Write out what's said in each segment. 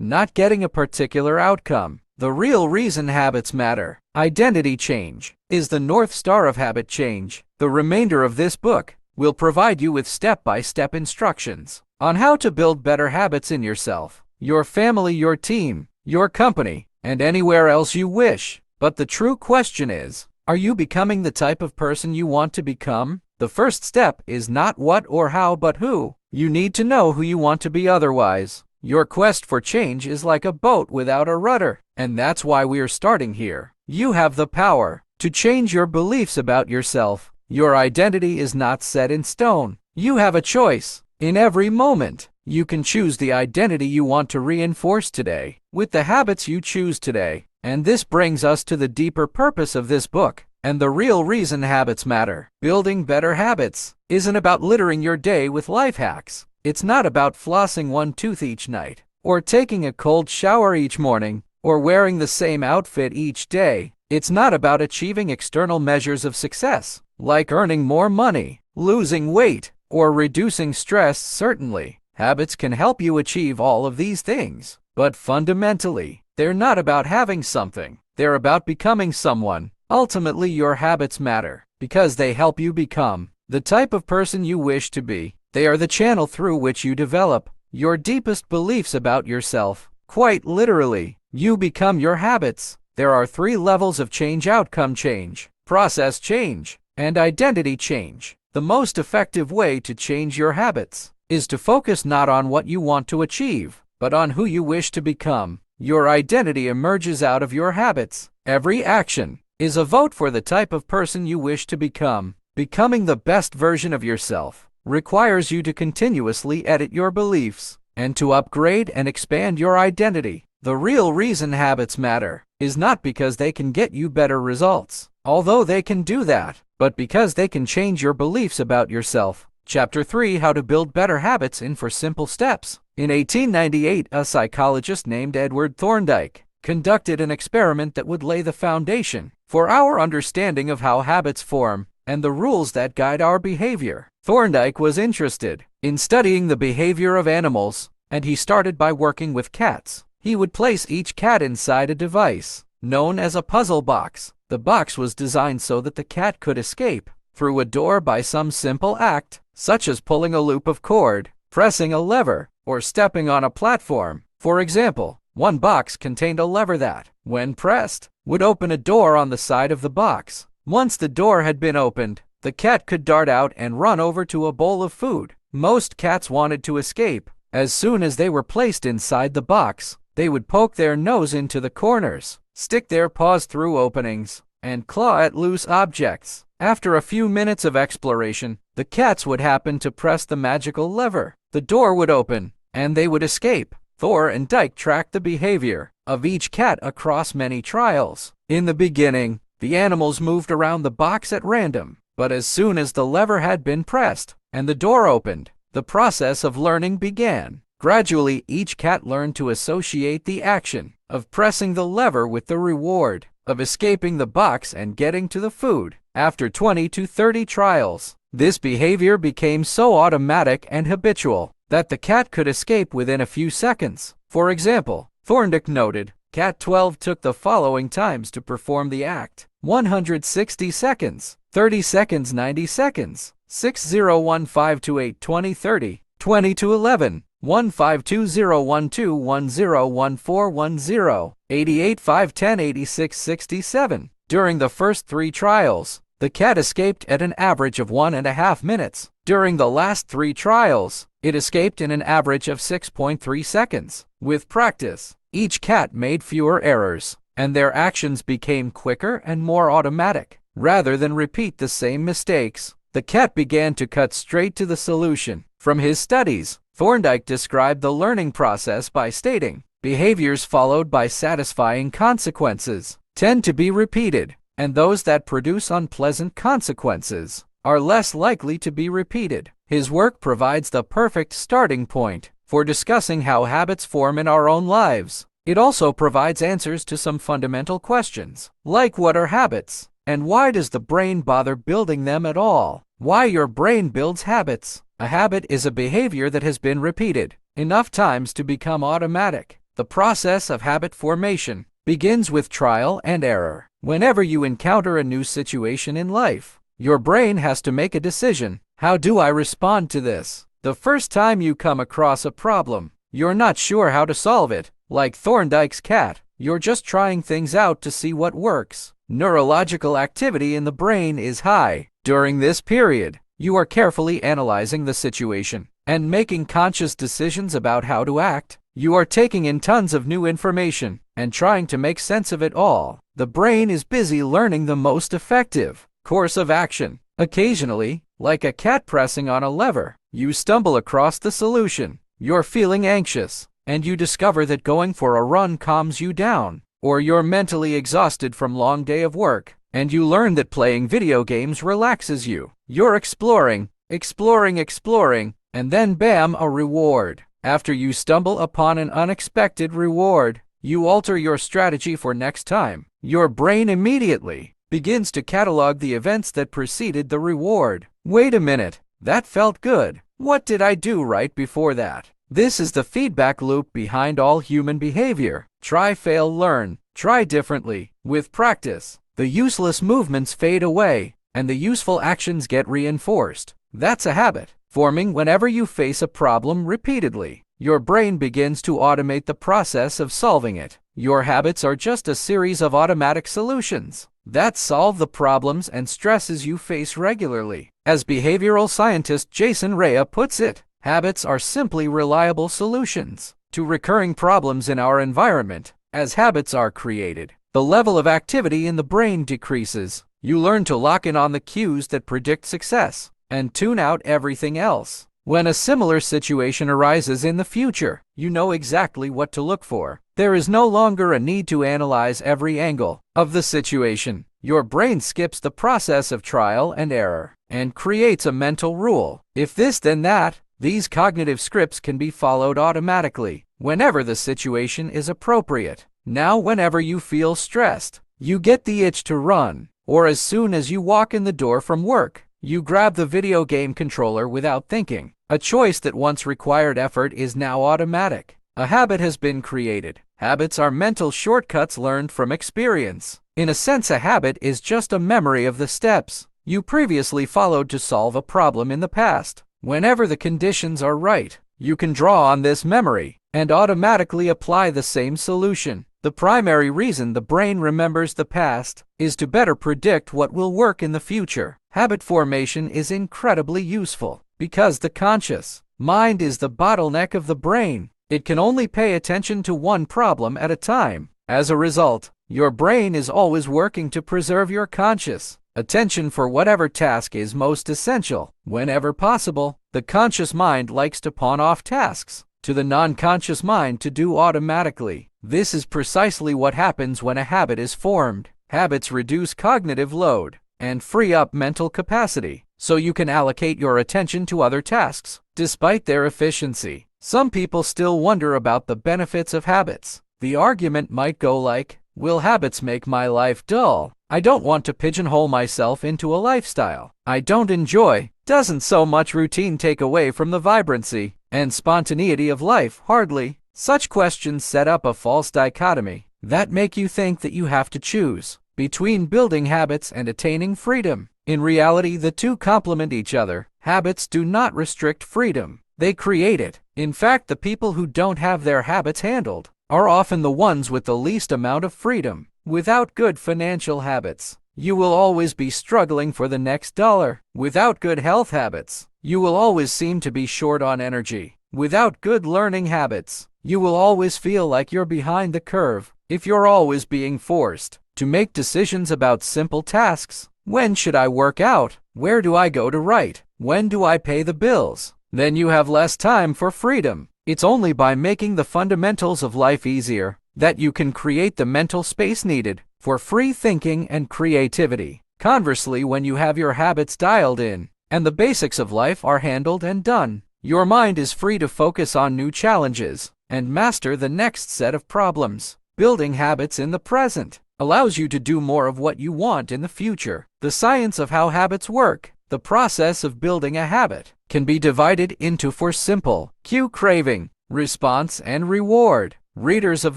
not getting a particular outcome. The real reason habits matter. Identity change is the North Star of habit change. The remainder of this book will provide you with step-by-step instructions on how to build better habits in yourself, your family, your team, your company, and anywhere else you wish. But the true question is, are you becoming the type of person you want to become? The first step is not what or how, but who. You need to know who you want to be, otherwise your quest for change is like a boat without a rudder. And that's why we're starting here. You have the power to change your beliefs about yourself. Your identity is not set in stone. You have a choice. In every moment, you can choose the identity you want to reinforce today with the habits you choose today. And this brings us to the deeper purpose of this book and the real reason habits matter. Building better habits isn't about littering your day with life hacks. It's not about flossing one tooth each night, or taking a cold shower each morning, or wearing the same outfit each day. It's not about achieving external measures of success, like earning more money, losing weight, or reducing stress. Certainly, habits can help you achieve all of these things, but fundamentally, they're not about having something. They're about becoming someone. Ultimately, your habits matter because they help you become the type of person you wish to be. They are the channel through which you develop your deepest beliefs about yourself. Quite literally, you become your habits. There are 3 levels of change: outcome change, process change, and identity change. The most effective way to change your habits is to focus not on what you want to achieve, but on who you wish to become. Your identity emerges out of your habits. Every action is a vote for the type of person you wish to become. Becoming the best version of yourself requires you to continuously edit your beliefs and to upgrade and expand your identity. The real reason habits matter is not because they can get you better results, although they can do that, but because they can change your beliefs about yourself. Chapter 3: How to Build Better Habits in 4 Simple Steps. In 1898, a psychologist named Edward Thorndike conducted an experiment that would lay the foundation for our understanding of how habits form and the rules that guide our behavior. Thorndike was interested in studying the behavior of animals, and he started by working with cats. He would place each cat inside a device known as a puzzle box. The box was designed so that the cat could escape through a door by some simple act, such as pulling a loop of cord, pressing a lever, or stepping on a platform. For example, one box contained a lever that, when pressed, would open a door on the side of the box. Once the door had been opened, the cat could dart out and run over to a bowl of food. Most cats wanted to escape. As soon as they were placed inside the box, they would poke their nose into the corners, stick their paws through openings, and claw at loose objects. After a few minutes of exploration, the cats would happen to press the magical lever. The door would open, and they would escape. Thorndike tracked the behavior of each cat across many trials. In the beginning, the animals moved around the box at random, but as soon as the lever had been pressed and the door opened, the process of learning began. Gradually, each cat learned to associate the action of pressing the lever with the reward of escaping the box and getting to the food. After 20 to 30 trials, this behavior became so automatic and habitual that the cat could escape within a few seconds. For example, Thorndike noted, Cat 12 took the following times to perform the act: 160 seconds, 30 seconds, 90 seconds, 601528 20 30, 20 to 11, 152012101410, 88 510 86 67. During the first 3 trials, the cat escaped at an average of 1.5 minutes. During the last 3 trials, it escaped in an average of 6.3 seconds. With practice, each cat made fewer errors, and their actions became quicker and more automatic. Rather than repeat the same mistakes, the cat began to cut straight to the solution. From his studies, Thorndike described the learning process by stating, behaviors followed by satisfying consequences tend to be repeated, and those that produce unpleasant consequences are less likely to be repeated. His work provides the perfect starting point for discussing how habits form in our own lives. It also provides answers to some fundamental questions, like what are habits, and why does the brain bother building them at all? Why your brain builds habits. A habit is a behavior that has been repeated enough times to become automatic. The process of habit formation begins with trial and error. Whenever you encounter a new situation in life, your brain has to make a decision. How do I respond to this? The first time you come across a problem, you're not sure how to solve it. Like Thorndike's cat, you're just trying things out to see what works. Neurological activity in the brain is high. During this period, you are carefully analyzing the situation and making conscious decisions about how to act. You are taking in tons of new information and trying to make sense of it all. The brain is busy learning the most effective course of action. Occasionally, like a cat pressing on a lever, you stumble across the solution. You're feeling anxious, and you discover that going for a run calms you down. Or you're mentally exhausted from a long day of work, and you learn that playing video games relaxes you. You're exploring, and then bam, a reward. After you stumble upon an unexpected reward, you alter your strategy for next time. Your brain immediately begins to catalog the events that preceded the reward. Wait a minute, that felt good. What did I do right before that? This is the feedback loop behind all human behavior. Try, fail, learn. Try differently. With practice, the useless movements fade away, and the useful actions get reinforced. That's a habit forming whenever you face a problem repeatedly. Your brain begins to automate the process of solving it. Your habits are just a series of automatic solutions that solve the problems and stresses you face regularly. As behavioral scientist Jason Rea puts it, habits are simply reliable solutions to recurring problems in our environment. As habits are created, the level of activity in the brain decreases. You learn to lock in on the cues that predict success and tune out everything else. When a similar situation arises in the future, you know exactly what to look for. There is no longer a need to analyze every angle of the situation. Your brain skips the process of trial and error and creates a mental rule. If this, then that. These cognitive scripts can be followed automatically whenever the situation is appropriate. Now, whenever you feel stressed, you get the itch to run, or as soon as you walk in the door from work, you grab the video game controller without thinking. A choice that once required effort is now automatic. A habit has been created. Habits are mental shortcuts learned from experience. In a sense, a habit is just a memory of the steps you previously followed to solve a problem in the past. Whenever the conditions are right, you can draw on this memory and automatically apply the same solution. The primary reason the brain remembers the past is to better predict what will work in the future. Habit formation is incredibly useful because the conscious mind is the bottleneck of the brain. It can only pay attention to one problem at a time. As a result, your brain is always working to preserve your conscious attention for whatever task is most essential. Whenever possible, the conscious mind likes to pawn off tasks to the non-conscious mind to do automatically. This is precisely what happens when a habit is formed. Habits reduce cognitive load and free up mental capacity, so you can allocate your attention to other tasks. Despite their efficiency, some people still wonder about the benefits of habits. The argument might go like, will habits make my life dull? I don't want to pigeonhole myself into a lifestyle I don't enjoy. Doesn't so much routine take away from the vibrancy and spontaneity of life? Hardly. Such questions set up a false dichotomy that make you think that you have to choose between building habits and attaining freedom. In reality, the two complement each other. Habits do not restrict freedom, they create it. In fact, the people who don't have their habits handled are often the ones with the least amount of freedom. Without good financial habits, you will always be struggling for the next dollar. Without good health habits, you will always seem to be short on energy. Without good learning habits, you will always feel like you're behind the curve. If you're always being forced to make decisions about simple tasks, when should I work out? Where do I go to write? When do I pay the bills? Then you have less time for freedom. It's only by making the fundamentals of life easier that you can create the mental space needed for free thinking and creativity. Conversely, when you have your habits dialed in and the basics of life are handled and done, your mind is free to focus on new challenges and master the next set of problems. Building habits in the present allows you to do more of what you want in the future. The science of how habits work. The process of building a habit can be divided into four simple cue: craving, response, and reward. Readers of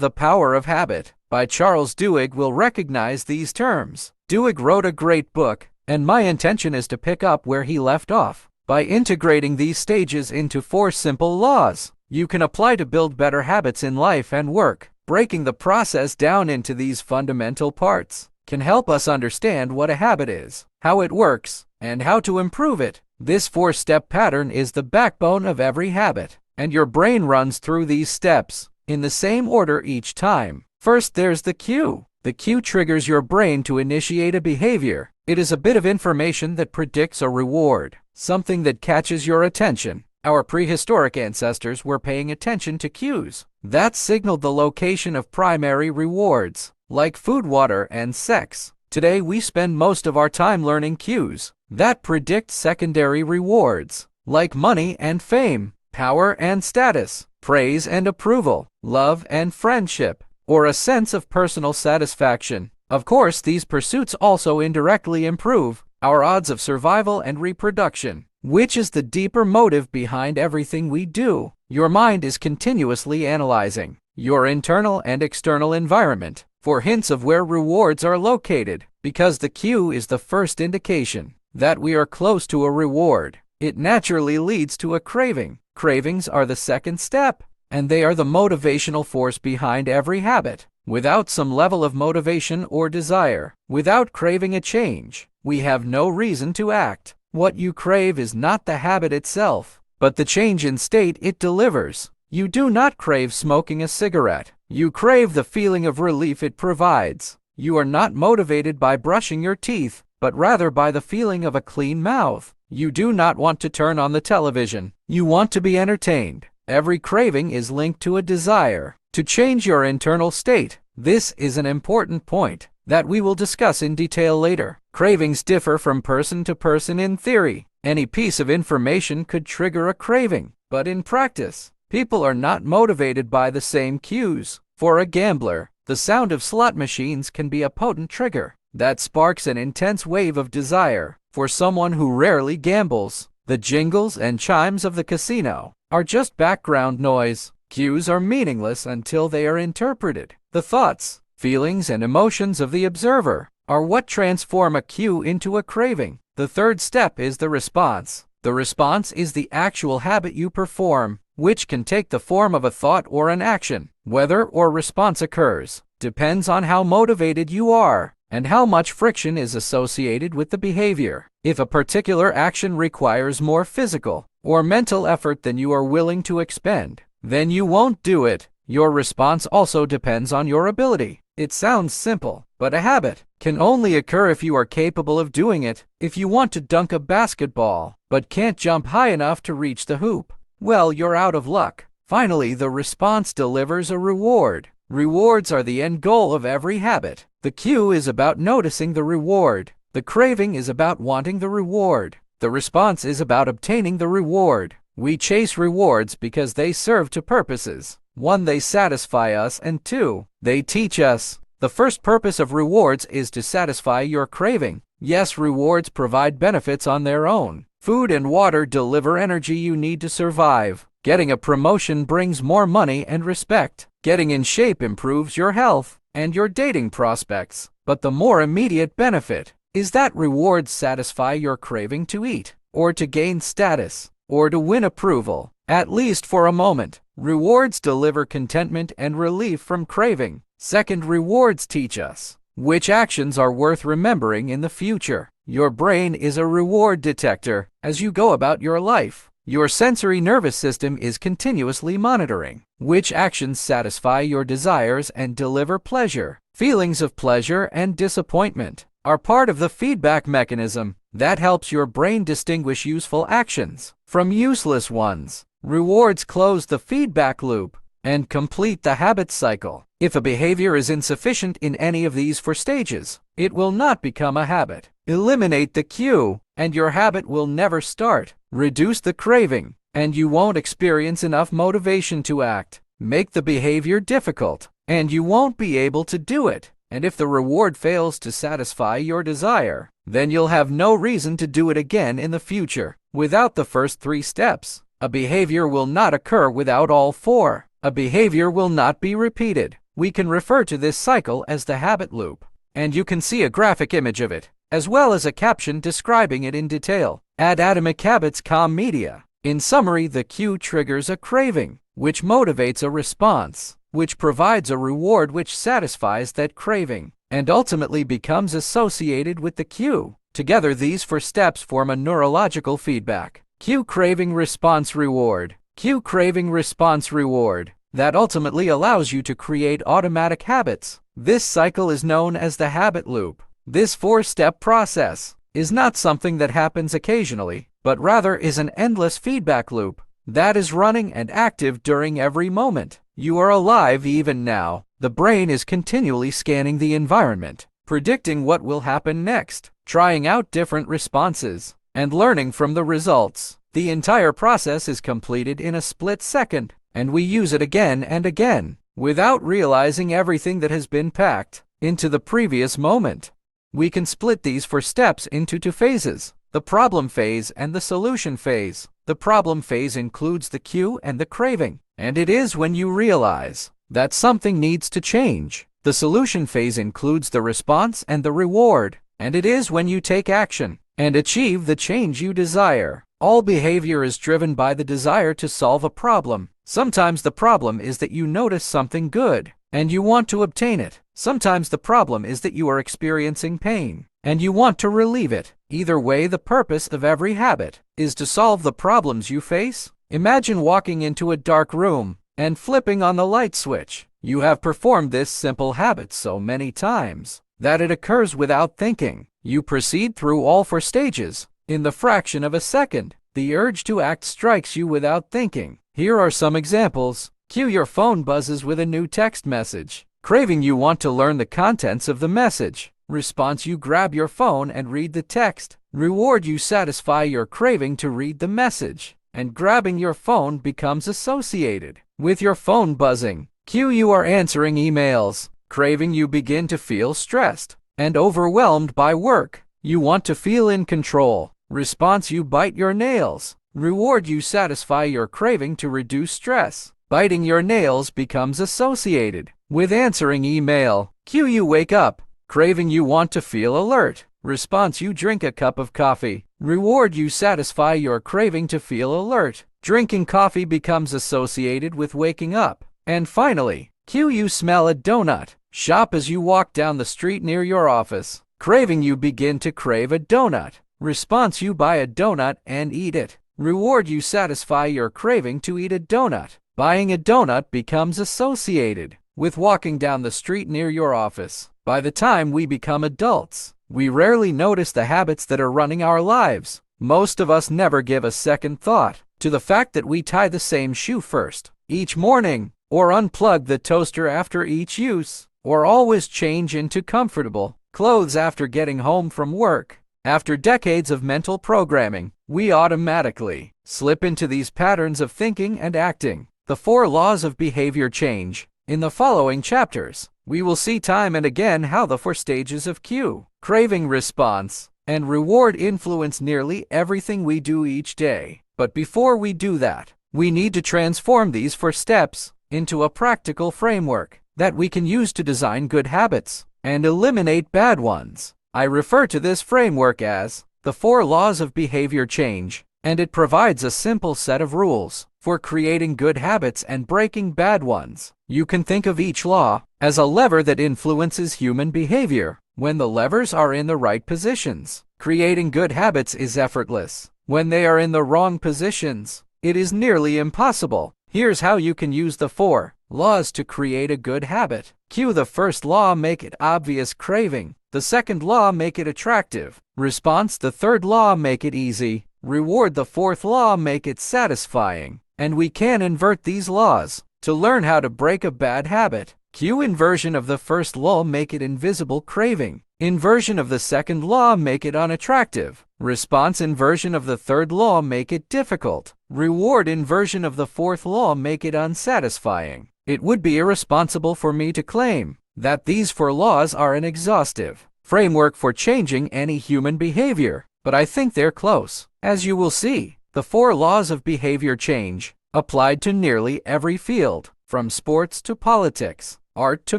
The Power of Habit by Charles Duhigg will recognize these terms. Duhigg wrote a great book, and my intention is to pick up where he left off. By integrating these stages into 4 simple laws, you can apply to build better habits in life and work. Breaking the process down into these fundamental parts can help us understand what a habit is, how it works, and how to improve it. This 4-step pattern is the backbone of every habit, and your brain runs through these steps in the same order each time. First, there's the cue. The cue triggers your brain to initiate a behavior. It is a bit of information that predicts a reward, something that catches your attention. Our prehistoric ancestors were paying attention to cues that signaled the location of primary rewards, like food, water, and sex. Today, we spend most of our time learning cues that predict secondary rewards, like money and fame, power and status, praise and approval, love and friendship, or a sense of personal satisfaction. Of course, these pursuits also indirectly improve our odds of survival and reproduction, which is the deeper motive behind everything we do. Your mind is continuously analyzing your internal and external environment for hints of where rewards are located, because the cue is the first indication that we are close to a reward. It naturally leads to a craving. Cravings are the second step, and they are the motivational force behind every habit. Without some level of motivation or desire, without craving a change, we have no reason to act. What you crave is not the habit itself, but the change in state it delivers. You do not crave smoking a cigarette. You crave the feeling of relief it provides. You are not motivated by brushing your teeth, but rather by the feeling of a clean mouth. You do not want to turn on the television. You want to be entertained. Every craving is linked to a desire to change your internal state. This is an important point that we will discuss in detail later. Cravings differ from person to person in theory. Any piece of information could trigger a craving, but in practice, people are not motivated by the same cues. For a gambler, the sound of slot machines can be a potent trigger that sparks an intense wave of desire. For someone who rarely gambles, the jingles and chimes of the casino are just background noise. Cues are meaningless until they are interpreted. The thoughts, feelings, and emotions of the observer are what transform a cue into a craving. The third step is the response. The response is the actual habit you perform, which can take the form of a thought or an action. Whether or response occurs depends on how motivated you are and how much friction is associated with the behavior. If a particular action requires more physical or mental effort than you are willing to expend, then you won't do it. Your response also depends on your ability. It sounds simple, but a habit can only occur if you are capable of doing it. If you want to dunk a basketball, but can't jump high enough to reach the hoop, well, you're out of luck. Finally, the response delivers a reward. Rewards are the end goal of every habit. The cue is about noticing the reward. The craving is about wanting the reward. The response is about obtaining the reward. We chase rewards because they serve 2 purposes. 1, they satisfy us, and 2, they teach us. The first purpose of rewards is to satisfy your craving. Yes, rewards provide benefits on their own. Food and water deliver energy you need to survive. Getting a promotion brings more money and respect. Getting in shape improves your health and your dating prospects. But the more immediate benefit is that rewards satisfy your craving to eat, or to gain status, or to win approval, at least for a moment. Rewards deliver contentment and relief from craving. Second, rewards teach us which actions are worth remembering in the future. Your brain is a reward detector as you go about your life. Your sensory nervous system is continuously monitoring which actions satisfy your desires and deliver pleasure. Feelings of pleasure and disappointment are part of the feedback mechanism that helps your brain distinguish useful actions from useless ones. Rewards close the feedback loop and complete the habit cycle. If a behavior is insufficient in any of these 4 stages, it will not become a habit. Eliminate the cue, and your habit will never start. Reduce the craving, and you won't experience enough motivation to act. Make the behavior difficult, and you won't be able to do it. And if the reward fails to satisfy your desire, then you'll have no reason to do it again in the future. Without the first 3 steps, a behavior will not occur without all 4. a behavior will not be repeated. We can refer to this cycle as the habit loop, and you can see a graphic image of it, as well as a caption describing it in detail. Atomic habits, media. In summary, the cue triggers a craving, which motivates a response, which provides a reward which satisfies that craving, and ultimately becomes associated with the cue. Together, these four steps form a neurological feedback. Cue, craving, response, reward. Cue, craving, response, reward. That ultimately allows you to create automatic habits. This cycle is known as the habit loop. This four-step process is not something that happens occasionally, but rather is an endless feedback loop that is running and active during every moment. You are alive even now. The brain is continually scanning the environment, predicting what will happen next, trying out different responses, and learning from the results. The entire process is completed in a split second, and we use it again and again, without realizing everything that has been packed into the previous moment. We can split these four steps into two phases: the problem phase and the solution phase. The problem phase includes the cue and the craving, and it is when you realize that something needs to change. The solution phase includes the response and the reward, and it is when you take action and achieve the change you desire. All behavior is driven by the desire to solve a problem. Sometimes the problem is that you notice something good and you want to obtain it. Sometimes the problem is that you are experiencing pain and you want to relieve it. Either way, the purpose of every habit is to solve the problems you face. Imagine walking into a dark room and flipping on the light switch. You have performed this simple habit so many times that it occurs without thinking. You proceed through all four stages in the fraction of a second. The urge to act strikes you without thinking. Here are some examples. Cue, your phone buzzes with a new text message. Craving, you want to learn the contents of the message. Response, you grab your phone and read the text. Reward, you satisfy your craving to read the message, and grabbing your phone becomes associated with your phone buzzing. Cue, you are answering emails. Craving, you begin to feel stressed and overwhelmed by work. You want to feel in control. Response, you bite your nails. Reward, you satisfy your craving to reduce stress. Biting your nails becomes associated with answering email. Cue, you wake up. Craving, you want to feel alert. Response, you drink a cup of coffee. Reward, you satisfy your craving to feel alert. Drinking coffee becomes associated with waking up. And finally, cue, you smell a donut. Shop, as you walk down the street near your office. Craving, you begin to crave a donut. Response, you buy a donut and eat it. Reward, you satisfy your craving to eat a donut. Buying a donut becomes associated with walking down the street near your office. By the time we become adults, we rarely notice the habits that are running our lives. Most of us never give a second thought to the fact that we tie the same shoe first each morning, or unplug the toaster after each use, or always change into comfortable clothes after getting home from work. After decades of mental programming, we automatically slip into these patterns of thinking and acting. The 4 laws of behavior change. In the following chapters, we will see time and again how the 4 stages of cue, craving, response, and reward influence nearly everything we do each day. But before we do that, we need to transform these 4 steps into a practical framework that we can use to design good habits and eliminate bad ones. I refer to this framework as the 4 laws of behavior change, and it provides a simple set of rules for creating good habits and breaking bad ones. You can think of each law as a lever that influences human behavior. When the levers are in the right positions, creating good habits is effortless. When they are in the wrong positions, it is nearly impossible. Here's how you can use the 4 laws to create a good habit. Cue, the first law, make it obvious. Craving. The second law, make it attractive. Response. The third law, make it easy. Reward. The fourth law, make it satisfying. And we can invert these laws to learn how to break a bad habit. Cue, inversion of the first law, make it invisible. Craving. Inversion of the second law, make it unattractive. Response. Inversion of the third law, make it difficult. Reward. Inversion of the fourth law, make it unsatisfying. It would be irresponsible for me to claim that these 4 laws are an exhaustive framework for changing any human behavior, but I think they're close. As you will see, the 4 laws of behavior change applied to nearly every field from sports to politics, art to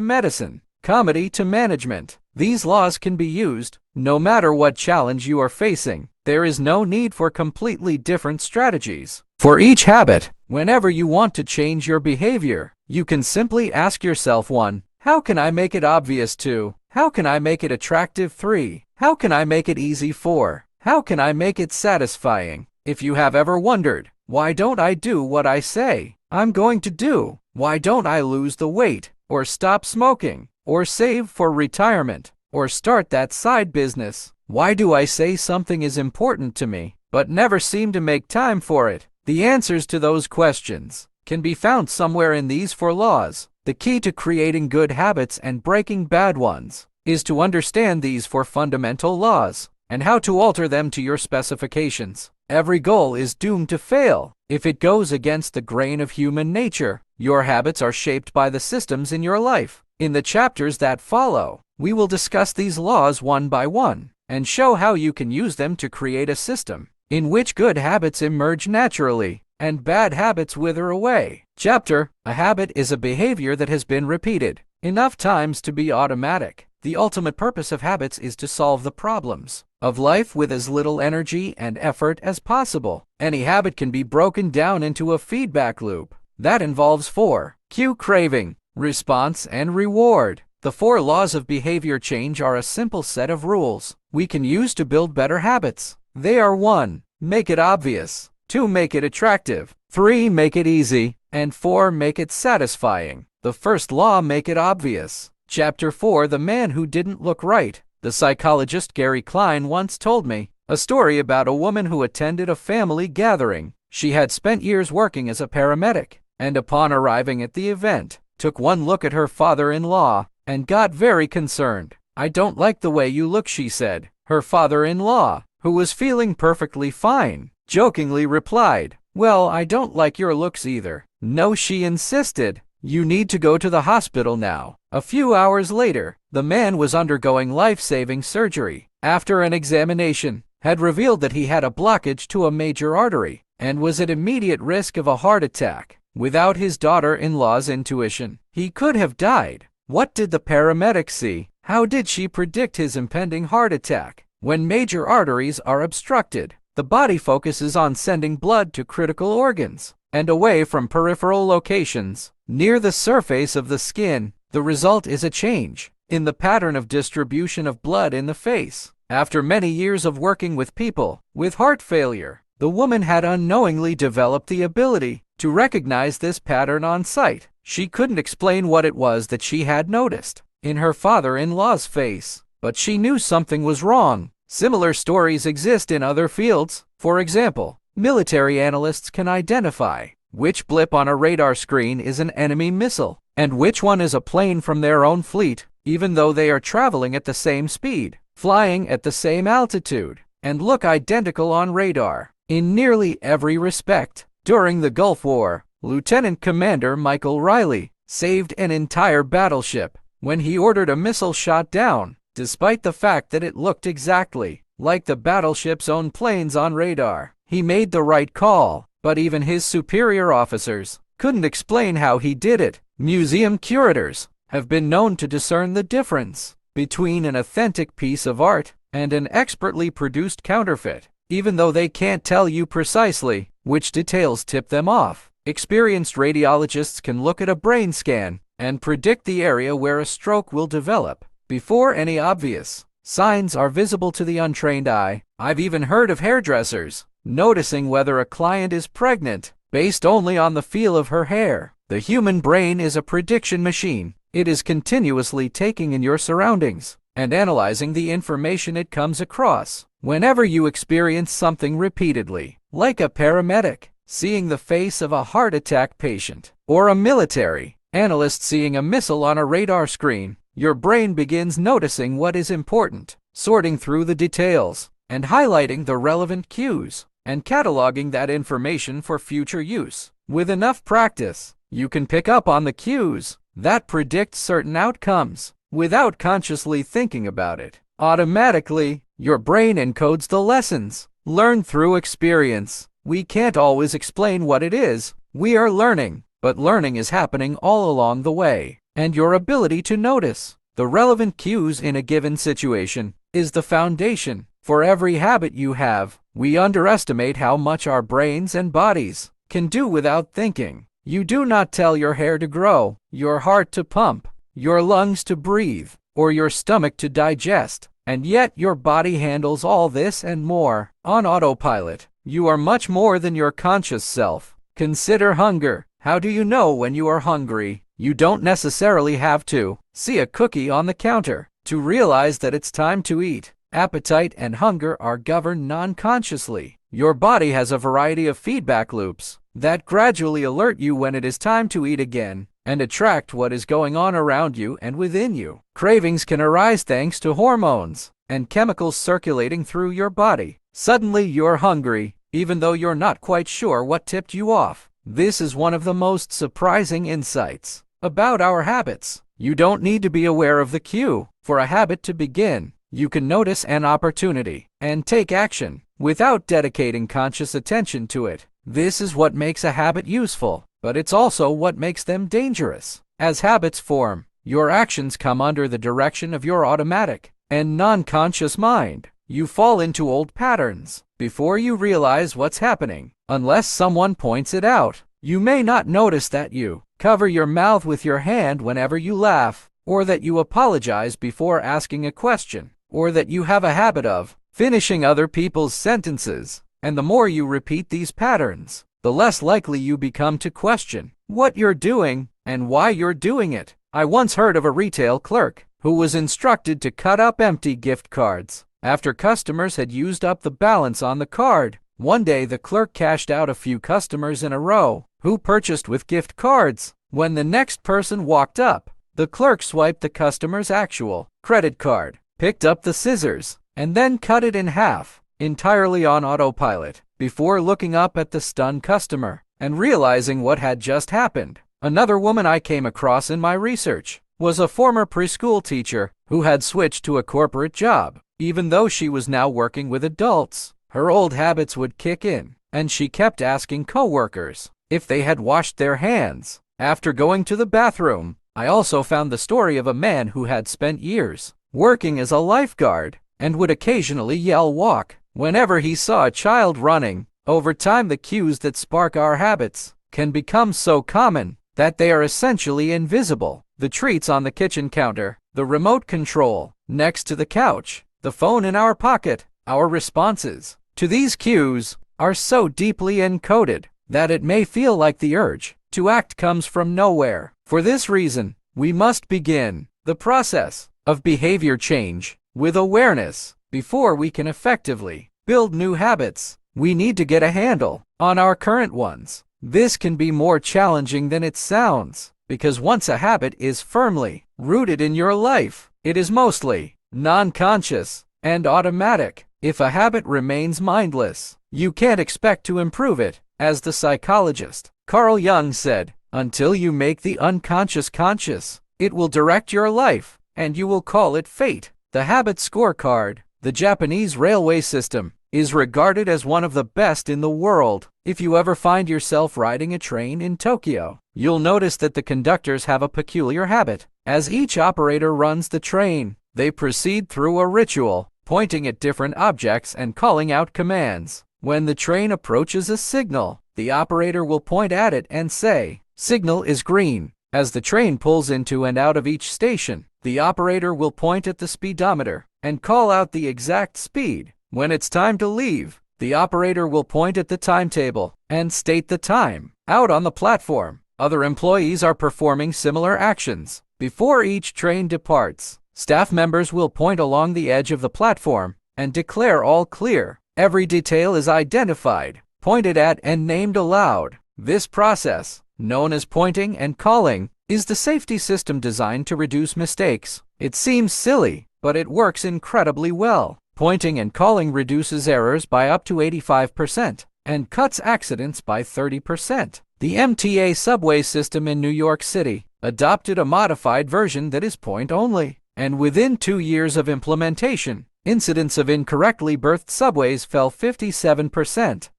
medicine, comedy to management. These laws can be used no matter what challenge you are facing. There is no need for completely different strategies. For each habit, whenever you want to change your behavior, you can simply ask yourself 1. How can I make it obvious? 2. How can I make it attractive? 3. How can I make it easy? 4. How can I make it satisfying? If you have ever wondered, why don't I do what I say I'm going to do? Why don't I lose the weight, or stop smoking, or save for retirement, or start that side business? Why do I say something is important to me, but never seem to make time for it? The answers to those questions can be found somewhere in these 4 laws. The key to creating good habits and breaking bad ones is to understand these 4 fundamental laws and how to alter them to your specifications. Every goal is doomed to fail if it goes against the grain of human nature. Your habits are shaped by the systems in your life. In the chapters that follow, we will discuss these laws one by one and show how you can use them to create a system in which good habits emerge naturally and bad habits wither away. Chapter: A habit is a behavior that has been repeated enough times to be automatic. The ultimate purpose of habits is to solve the problems of life with as little energy and effort as possible. Any habit can be broken down into a feedback loop that involves 4 cue: craving, response, and reward. The 4 laws of behavior change are a simple set of rules we can use to build better habits. They are: 1. Make it obvious. 2. Make it attractive. 3. Make it easy. And 4. Make it satisfying. The first law: make it obvious. Chapter 4: The Man Who Didn't Look Right. The psychologist Gary Klein once told me a story about a woman who attended a family gathering. She had spent years working as a paramedic, and upon arriving at the event, took one look at her father-in-law and got very concerned. "I don't like the way you look," she said. Her father-in-law, who was feeling perfectly fine, jokingly replied, "Well, I don't like your looks either." "No," she insisted. "You need to go to the hospital now." A few hours later, the man was undergoing life-saving surgery. After an examination had revealed that he had a blockage to a major artery and was at immediate risk of a heart attack. Without his daughter-in-law's intuition, he could have died. What did the paramedic see? How did she predict his impending heart attack? When major arteries are obstructed, the body focuses on sending blood to critical organs and away from peripheral locations near the surface of the skin. The result is a change in the pattern of distribution of blood in the face. After many years of working with people with heart failure, the woman had unknowingly developed the ability to recognize this pattern on sight. She couldn't explain what it was that she had noticed in her father-in-law's face, but she knew something was wrong. Similar stories exist in other fields. For example, military analysts can identify which blip on a radar screen is an enemy missile and which one is a plane from their own fleet, even though they are traveling at the same speed, flying at the same altitude, and look identical on radar. In nearly every respect, during the Gulf War, Lieutenant Commander Michael Riley saved an entire battleship when he ordered a missile shot down, despite the fact that it looked exactly like the battleship's own planes on radar. He made the right call, but even his superior officers couldn't explain how he did it. Museum curators have been known to discern the difference between an authentic piece of art and an expertly produced counterfeit, even though they can't tell you precisely which details tip them off. Experienced radiologists can look at a brain scan and predict the area where a stroke will develop before any obvious signs are visible to the untrained eye. I've even heard of hairdressers noticing whether a client is pregnant based only on the feel of her hair. The human brain is a prediction machine. It is continuously taking in your surroundings and analyzing the information it comes across. Whenever you experience something repeatedly, like a paramedic seeing the face of a heart attack patient, or a military analyst seeing a missile on a radar screen, your brain begins noticing what is important, sorting through the details, and highlighting the relevant cues, and cataloging that information for future use. With enough practice, you can pick up on the cues that predict certain outcomes without consciously thinking about it. Automatically, your brain encodes the lessons learned through experience. We can't always explain what it is we are learning, but learning is happening all along the way, and your ability to notice the relevant cues in a given situation is the foundation for every habit you have. We underestimate how much our brains and bodies can do without thinking. You do not tell your hair to grow, your heart to pump, your lungs to breathe, or your stomach to digest, and yet your body handles all this and more on autopilot. You are much more than your conscious self. Consider hunger. How do you know when you are hungry? You don't necessarily have to see a cookie on the counter to realize that it's time to eat. Appetite and hunger are governed non-consciously. Your body has a variety of feedback loops that gradually alert you when it is time to eat again and attract what is going on around you and within you. Cravings can arise thanks to hormones and chemicals circulating through your body. Suddenly you're hungry, even though you're not quite sure what tipped you off. This is one of the most surprising insights about our habits. You don't need to be aware of the cue for a habit to begin. You can notice an opportunity and take action without dedicating conscious attention to it. This is what makes a habit useful, but it's also what makes them dangerous. As habits form, your actions come under the direction of your automatic and non-conscious mind. You fall into old patterns before you realize what's happening, unless someone points it out. You may not notice that you cover your mouth with your hand whenever you laugh, or that you apologize before asking a question, or that you have a habit of finishing other people's sentences. And the more you repeat these patterns, the less likely you become to question what you're doing and why you're doing it. I once heard of a retail clerk who was instructed to cut up empty gift cards after customers had used up the balance on the card. One day the clerk cashed out a few customers in a row who purchased with gift cards. When the next person walked up, the clerk swiped the customer's actual credit card, picked up the scissors, and then cut it in half, entirely on autopilot, before looking up at the stunned customer and realizing what had just happened. Another woman I came across in my research was a former preschool teacher who had switched to a corporate job. Even though she was now working with adults, her old habits would kick in, and she kept asking coworkers if they had washed their hands after going to the bathroom. I also found the story of a man who had spent years working as a lifeguard and would occasionally yell "walk" whenever he saw a child running. Over time, the cues that spark our habits can become so common that they are essentially invisible. The treats on the kitchen counter, the remote control next to the couch, the phone in our pocket, our responses to these cues are so deeply encoded that it may feel like the urge to act comes from nowhere. For this reason, we must begin the process of behavior change with awareness. Before we can effectively build new habits, we need to get a handle on our current ones. This can be more challenging than it sounds, because once a habit is firmly rooted in your life, it is mostly non-conscious and automatic. If a habit remains mindless, you can't expect to improve it. As the psychologist Carl Jung said, until you make the unconscious conscious, it will direct your life, and you will call it fate. The habit scorecard, the Japanese railway system, is regarded as one of the best in the world. If you ever find yourself riding a train in Tokyo, you'll notice that the conductors have a peculiar habit. As each operator runs the train, they proceed through a ritual, pointing at different objects and calling out commands. When the train approaches a signal, the operator will point at it and say, "Signal is green." As the train pulls into and out of each station, the operator will point at the speedometer and call out the exact speed. When it's time to leave, the operator will point at the timetable and state the time. Out on the platform, other employees are performing similar actions. Before each train departs, staff members will point along the edge of the platform and declare all clear. Every detail is identified, pointed at, and named aloud. This process, known as pointing and calling, is the safety system designed to reduce mistakes. It seems silly, but it works incredibly well. Pointing and calling reduces errors by up to 85% and cuts accidents by 30%. The MTA subway system in New York City adopted a modified version that is point-only, and within 2 years of implementation, incidents of incorrectly berthed subways fell 57%.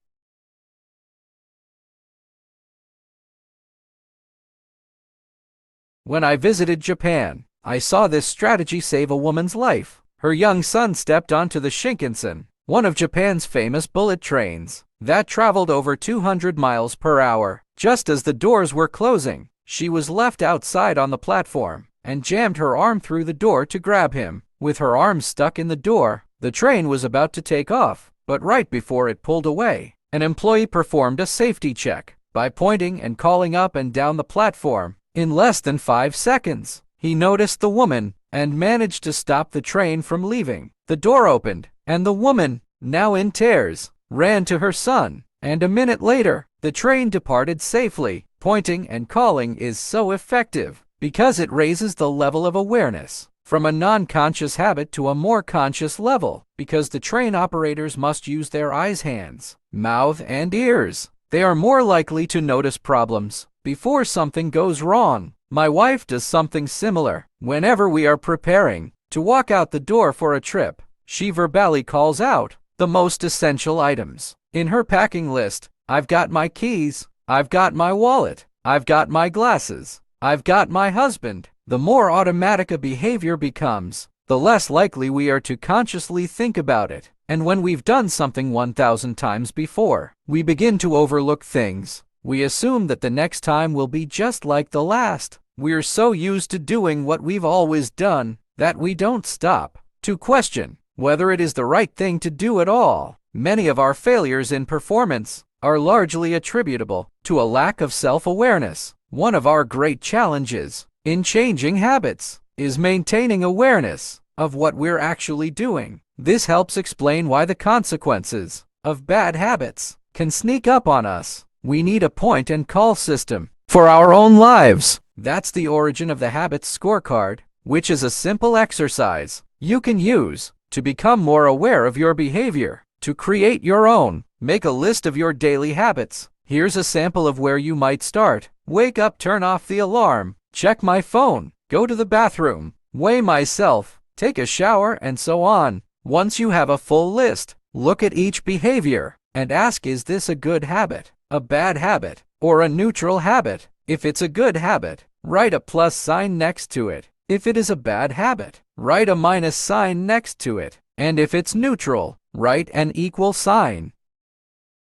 When I visited Japan, I saw this strategy save a woman's life. Her young son stepped onto the Shinkansen, one of Japan's famous bullet trains, that traveled over 200 miles per hour. Just as the doors were closing, she was left outside on the platform and jammed her arm through the door to grab him. With her arm stuck in the door, the train was about to take off, but right before it pulled away, an employee performed a safety check by pointing and calling up and down the platform. In less than 5 seconds, he noticed the woman and managed to stop the train from leaving. The door opened, and the woman, now in tears, ran to her son, and a minute later, the train departed safely. Pointing and calling is so effective because it raises the level of awareness from a non-conscious habit to a more conscious level, because the train operators must use their eyes, hands, mouth, and ears. They are more likely to notice problems before something goes wrong. My wife does something similar. Whenever we are preparing to walk out the door for a trip, she verbally calls out the most essential items in her packing list. I've got my keys, I've got my wallet, I've got my glasses, I've got my husband. The more automatic a behavior becomes, the less likely we are to consciously think about it. And when we've done something 1,000 times before, we begin to overlook things. We assume that the next time will be just like the last. We're so used to doing what we've always done that we don't stop to question whether it is the right thing to do at all. Many of our failures in performance are largely attributable to a lack of self-awareness. One of our great challenges in changing habits is maintaining awareness of what we're actually doing. This helps explain why the consequences of bad habits can sneak up on us. We need a point and call system for our own lives. That's the origin of the habits scorecard, which is a simple exercise you can use to become more aware of your behavior. To create your own, make a list of your daily habits. Here's a sample of where you might start. Wake up, turn off the alarm, check my phone, go to the bathroom, weigh myself, take a shower, and so on. Once you have a full list, look at each behavior and ask, is this a good habit, a bad habit, or a neutral habit? If it's a good habit, write a plus sign next to it. If it is a bad habit, write a minus sign next to it. And if it's neutral, write an equal sign.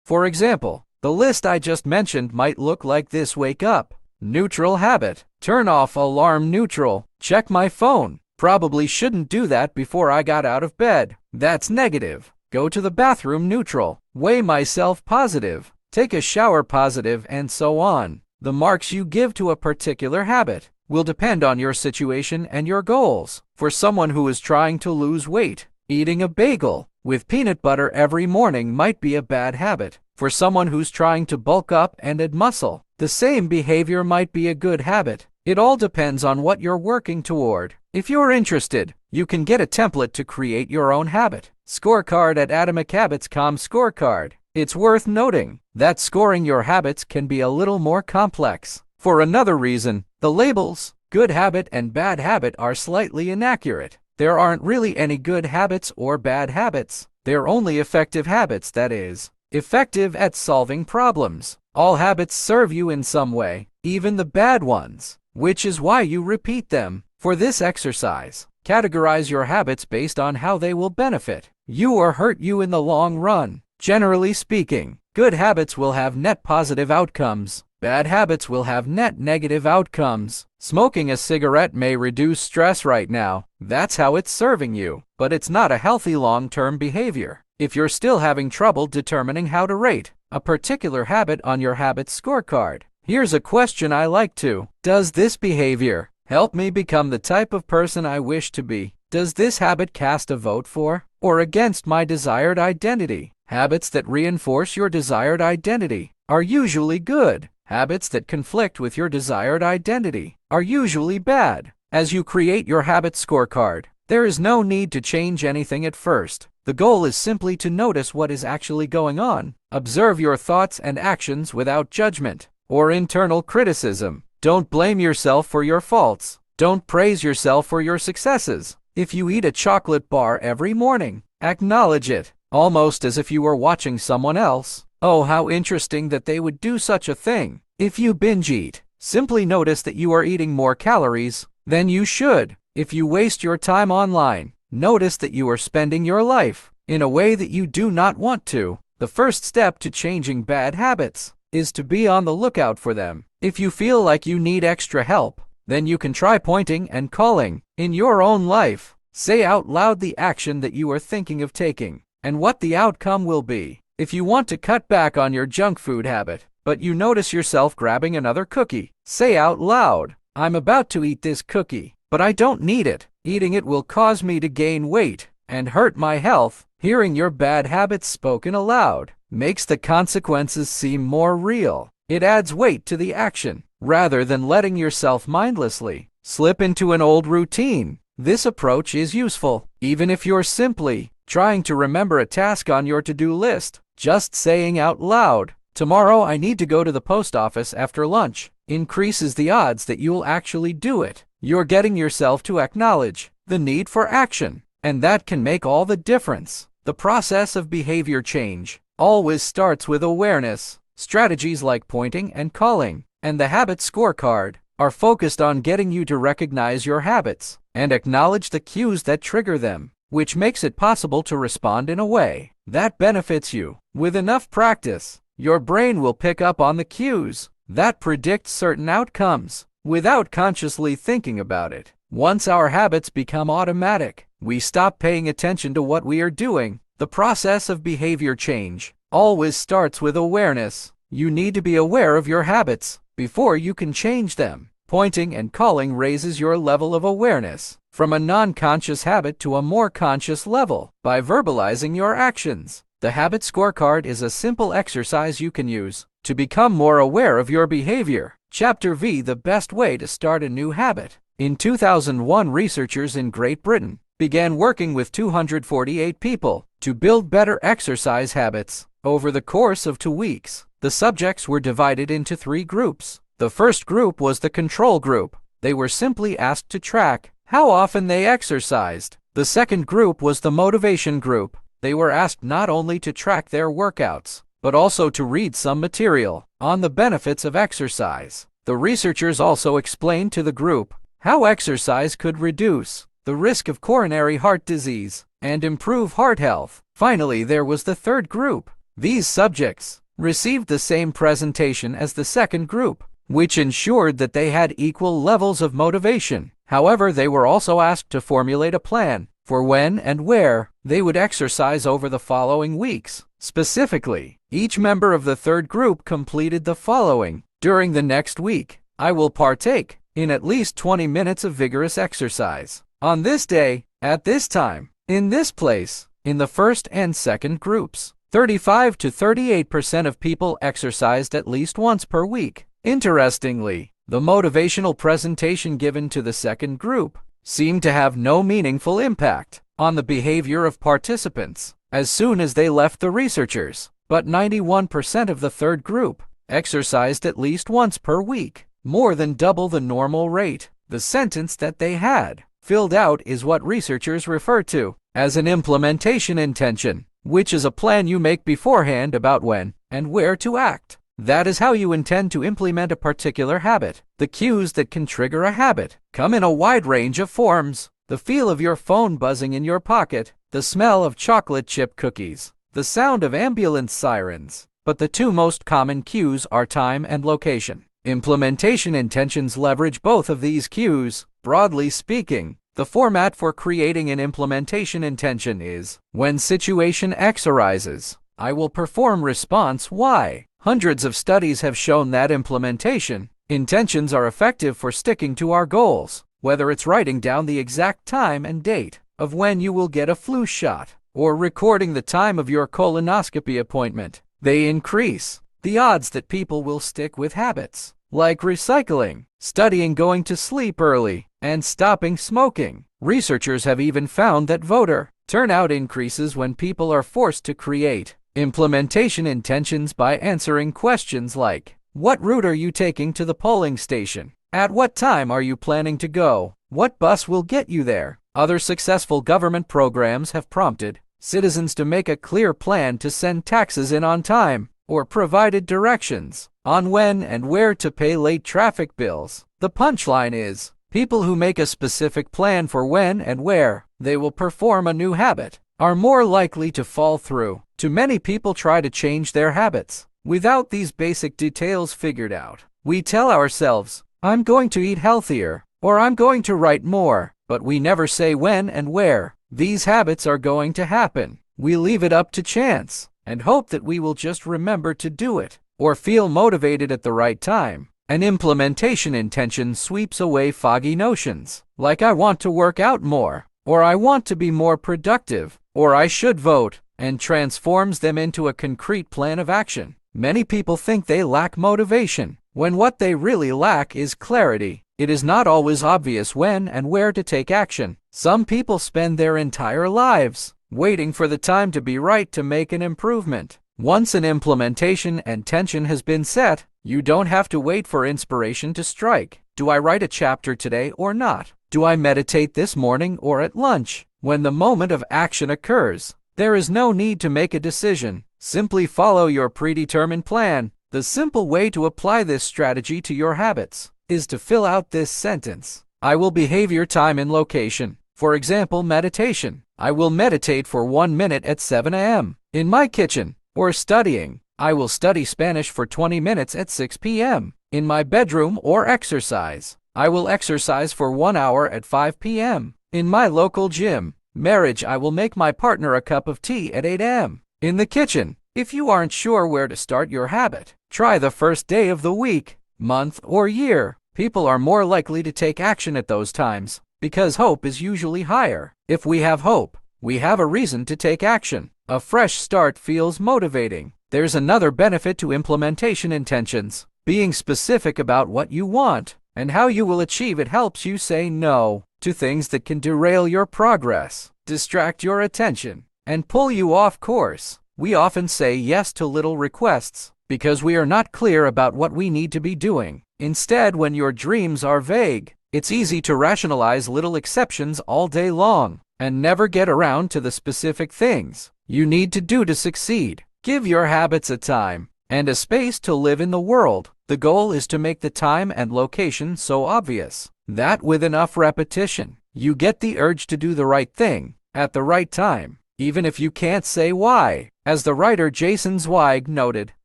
For example, the list I just mentioned might look like this: wake up, neutral habit, turn off alarm, neutral, check my phone, probably shouldn't do that before I got out of bed, that's negative, go to the bathroom, neutral, weigh myself, positive, take a shower, positive, and so on. The marks you give to a particular habit will depend on your situation and your goals. For someone who is trying to lose weight, eating a bagel with peanut butter every morning might be a bad habit. For someone who's trying to bulk up and add muscle, the same behavior might be a good habit. It all depends on what you're working toward. If you're interested, you can get a template to create your own habit scorecard at atomichabits.com. Scorecard. It's worth noting that scoring your habits can be a little more complex. For another reason, the labels good habit and bad habit are slightly inaccurate. There aren't really any good habits or bad habits. They're only effective habits, that is, effective at solving problems. All habits serve you in some way, even the bad ones, which is why you repeat them. For this exercise, categorize your habits based on how they will benefit you or hurt you in the long run. Generally speaking, good habits will have net positive outcomes. Bad habits will have net negative outcomes. Smoking a cigarette may reduce stress right now. That's how it's serving you, but it's not a healthy long-term behavior. If you're still having trouble determining how to rate a particular habit on your habits scorecard, here's a question I like to. Does this behavior help me become the type of person I wish to be? Does this habit cast a vote for or against my desired identity? Habits that reinforce your desired identity are usually good. Habits that conflict with your desired identity are usually bad. As you create your habit scorecard, there is no need to change anything at first. The goal is simply to notice what is actually going on. Observe your thoughts and actions without judgment or internal criticism. Don't blame yourself for your faults. Don't praise yourself for your successes. If you eat a chocolate bar every morning, acknowledge it, almost as if you were watching someone else. Oh, how interesting that they would do such a thing. If you binge eat, Simply notice that you are eating more calories than you should. If you waste your time online, notice that you are spending your life in a way that you do not want to. The first step to changing bad habits is to be on the lookout for them. If you feel like you need extra help, then you can try pointing and calling in your own life. Say out loud the action that you are thinking of taking and what the outcome will be. If you want to cut back on your junk food habit, but you notice yourself grabbing another cookie, say out loud, "I'm about to eat this cookie, but I don't need it. Eating it will cause me to gain weight and hurt my health." Hearing your bad habits spoken aloud makes the consequences seem more real. It adds weight to the action, rather than letting yourself mindlessly slip into an old routine. This approach is useful, even if you're simply trying to remember a task on your to-do list. Just saying out loud, "Tomorrow I need to go to the post office after lunch," increases the odds that you'll actually do it. You're getting yourself to acknowledge the need for action, and that can make all the difference. The process of behavior change always starts with awareness. Strategies like pointing and calling and the habit scorecard are focused on getting you to recognize your habits and acknowledge the cues that trigger them, which makes it possible to respond in a way that benefits you. With enough practice, your brain will pick up on the cues that predict certain outcomes without consciously thinking about it. Once our habits become automatic, we stop paying attention to what we are doing. The process of behavior change always starts with awareness. You need to be aware of your habits before you can change them. Pointing and calling raises your level of awareness from a non-conscious habit to a more conscious level by verbalizing your actions. The habit scorecard is a simple exercise you can use to become more aware of your behavior. Chapter V: The best way to start a new habit. In 2001, researchers in Great Britain began working with 248 people to build better exercise habits. Over the course of 2 weeks, the subjects were divided into 3 groups. The first group was the control group. They were simply asked to track how often they exercised. The second group was the motivation group. They were asked not only to track their workouts, but also to read some material on the benefits of exercise. The researchers also explained to the group how exercise could reduce the risk of coronary heart disease and improve heart health. Finally, there was the third group. These subjects received the same presentation as the second group, which ensured that they had equal levels of motivation. However, they were also asked to formulate a plan for when and where they would exercise over the following weeks. Specifically, each member of the third group completed the following: during the next week, I will partake in at least 20 minutes of vigorous exercise. On this day, at this time, in this place. In the first and second groups, 35 to 38% of people exercised at least once per week. Interestingly, the motivational presentation given to the second group seemed to have no meaningful impact on the behavior of participants as soon as they left the researchers. But 91% of the third group exercised at least once per week, more than double the normal rate. The sentence that they had filled out is what researchers refer to as an implementation intention, which is a plan you make beforehand about when and where to act. That is how you intend to implement a particular habit. The cues that can trigger a habit come in a wide range of forms: the feel of your phone buzzing in your pocket, the smell of chocolate chip cookies, the sound of ambulance sirens. But the 2 most common cues are time and location. Implementation intentions leverage both of these cues. Broadly speaking, the format for creating an implementation intention is: when situation X arises, I will perform response Y. Hundreds of studies have shown that implementation intentions are effective for sticking to our goals. Whether it's writing down the exact time and date of when you will get a flu shot, or recording the time of your colonoscopy appointment, they increase the odds that people will stick with habits like recycling, studying going to sleep early, and stopping smoking. Researchers have even found that voter turnout increases when people are forced to create implementation intentions by answering questions like: what route are you taking to the polling station? At what time are you planning to go? What bus will get you there? Other successful government programs have prompted citizens to make a clear plan to send taxes in on time. or provided directions on when and where to pay late traffic bills. The punchline is, people who make a specific plan for when and where they will perform a new habit are more likely to fall through. Too many people try to change their habits without these basic details figured out. We tell ourselves, I'm going to eat healthier, or I'm going to write more, but we never say when and where these habits are going to happen. We leave it up to chance and hope that we will just remember to do it or feel motivated at the right time. An implementation intention sweeps away foggy notions, like I want to work out more, or I want to be more productive, or I should vote, and transforms them into a concrete plan of action. Many people think they lack motivation, when what they really lack is clarity. It is not always obvious when and where to take action. Some people spend their entire lives waiting for the time to be right to make an improvement. Once an implementation intention has been set, you don't have to wait for inspiration to strike. Do I write a chapter today or not? Do I meditate this morning or at lunch? When the moment of action occurs, there is no need to make a decision. Simply follow your predetermined plan. The simple way to apply this strategy to your habits is to fill out this sentence. I will behavior time and location. For example, meditation. I will meditate for 1 minute at 7 a.m. in my kitchen. Or studying. I will study Spanish for 20 minutes at 6 p.m. in my bedroom. Or exercise. I will exercise for 1 hour at 5 p.m. in my local gym. Marriage. I will make my partner a cup of tea at 8 a.m. in the kitchen. If you aren't sure where to start your habit, try the first day of the week, month, or year. People are more likely to take action at those times because hope is usually higher. If we have hope, we have a reason to take action. A fresh start feels motivating. There's another benefit to implementation intentions. Being specific about what you want and how you will achieve it helps you say no to things that can derail your progress, distract your attention, and pull you off course. We often say yes to little requests because we are not clear about what we need to be doing. Instead, when your dreams are vague, it's easy to rationalize little exceptions all day long and never get around to the specific things you need to do to succeed. Give your habits a time and a space to live in the world. The goal is to make the time and location so obvious that with enough repetition, you get the urge to do the right thing at the right time, even if you can't say why. As the writer Jason Zweig noted,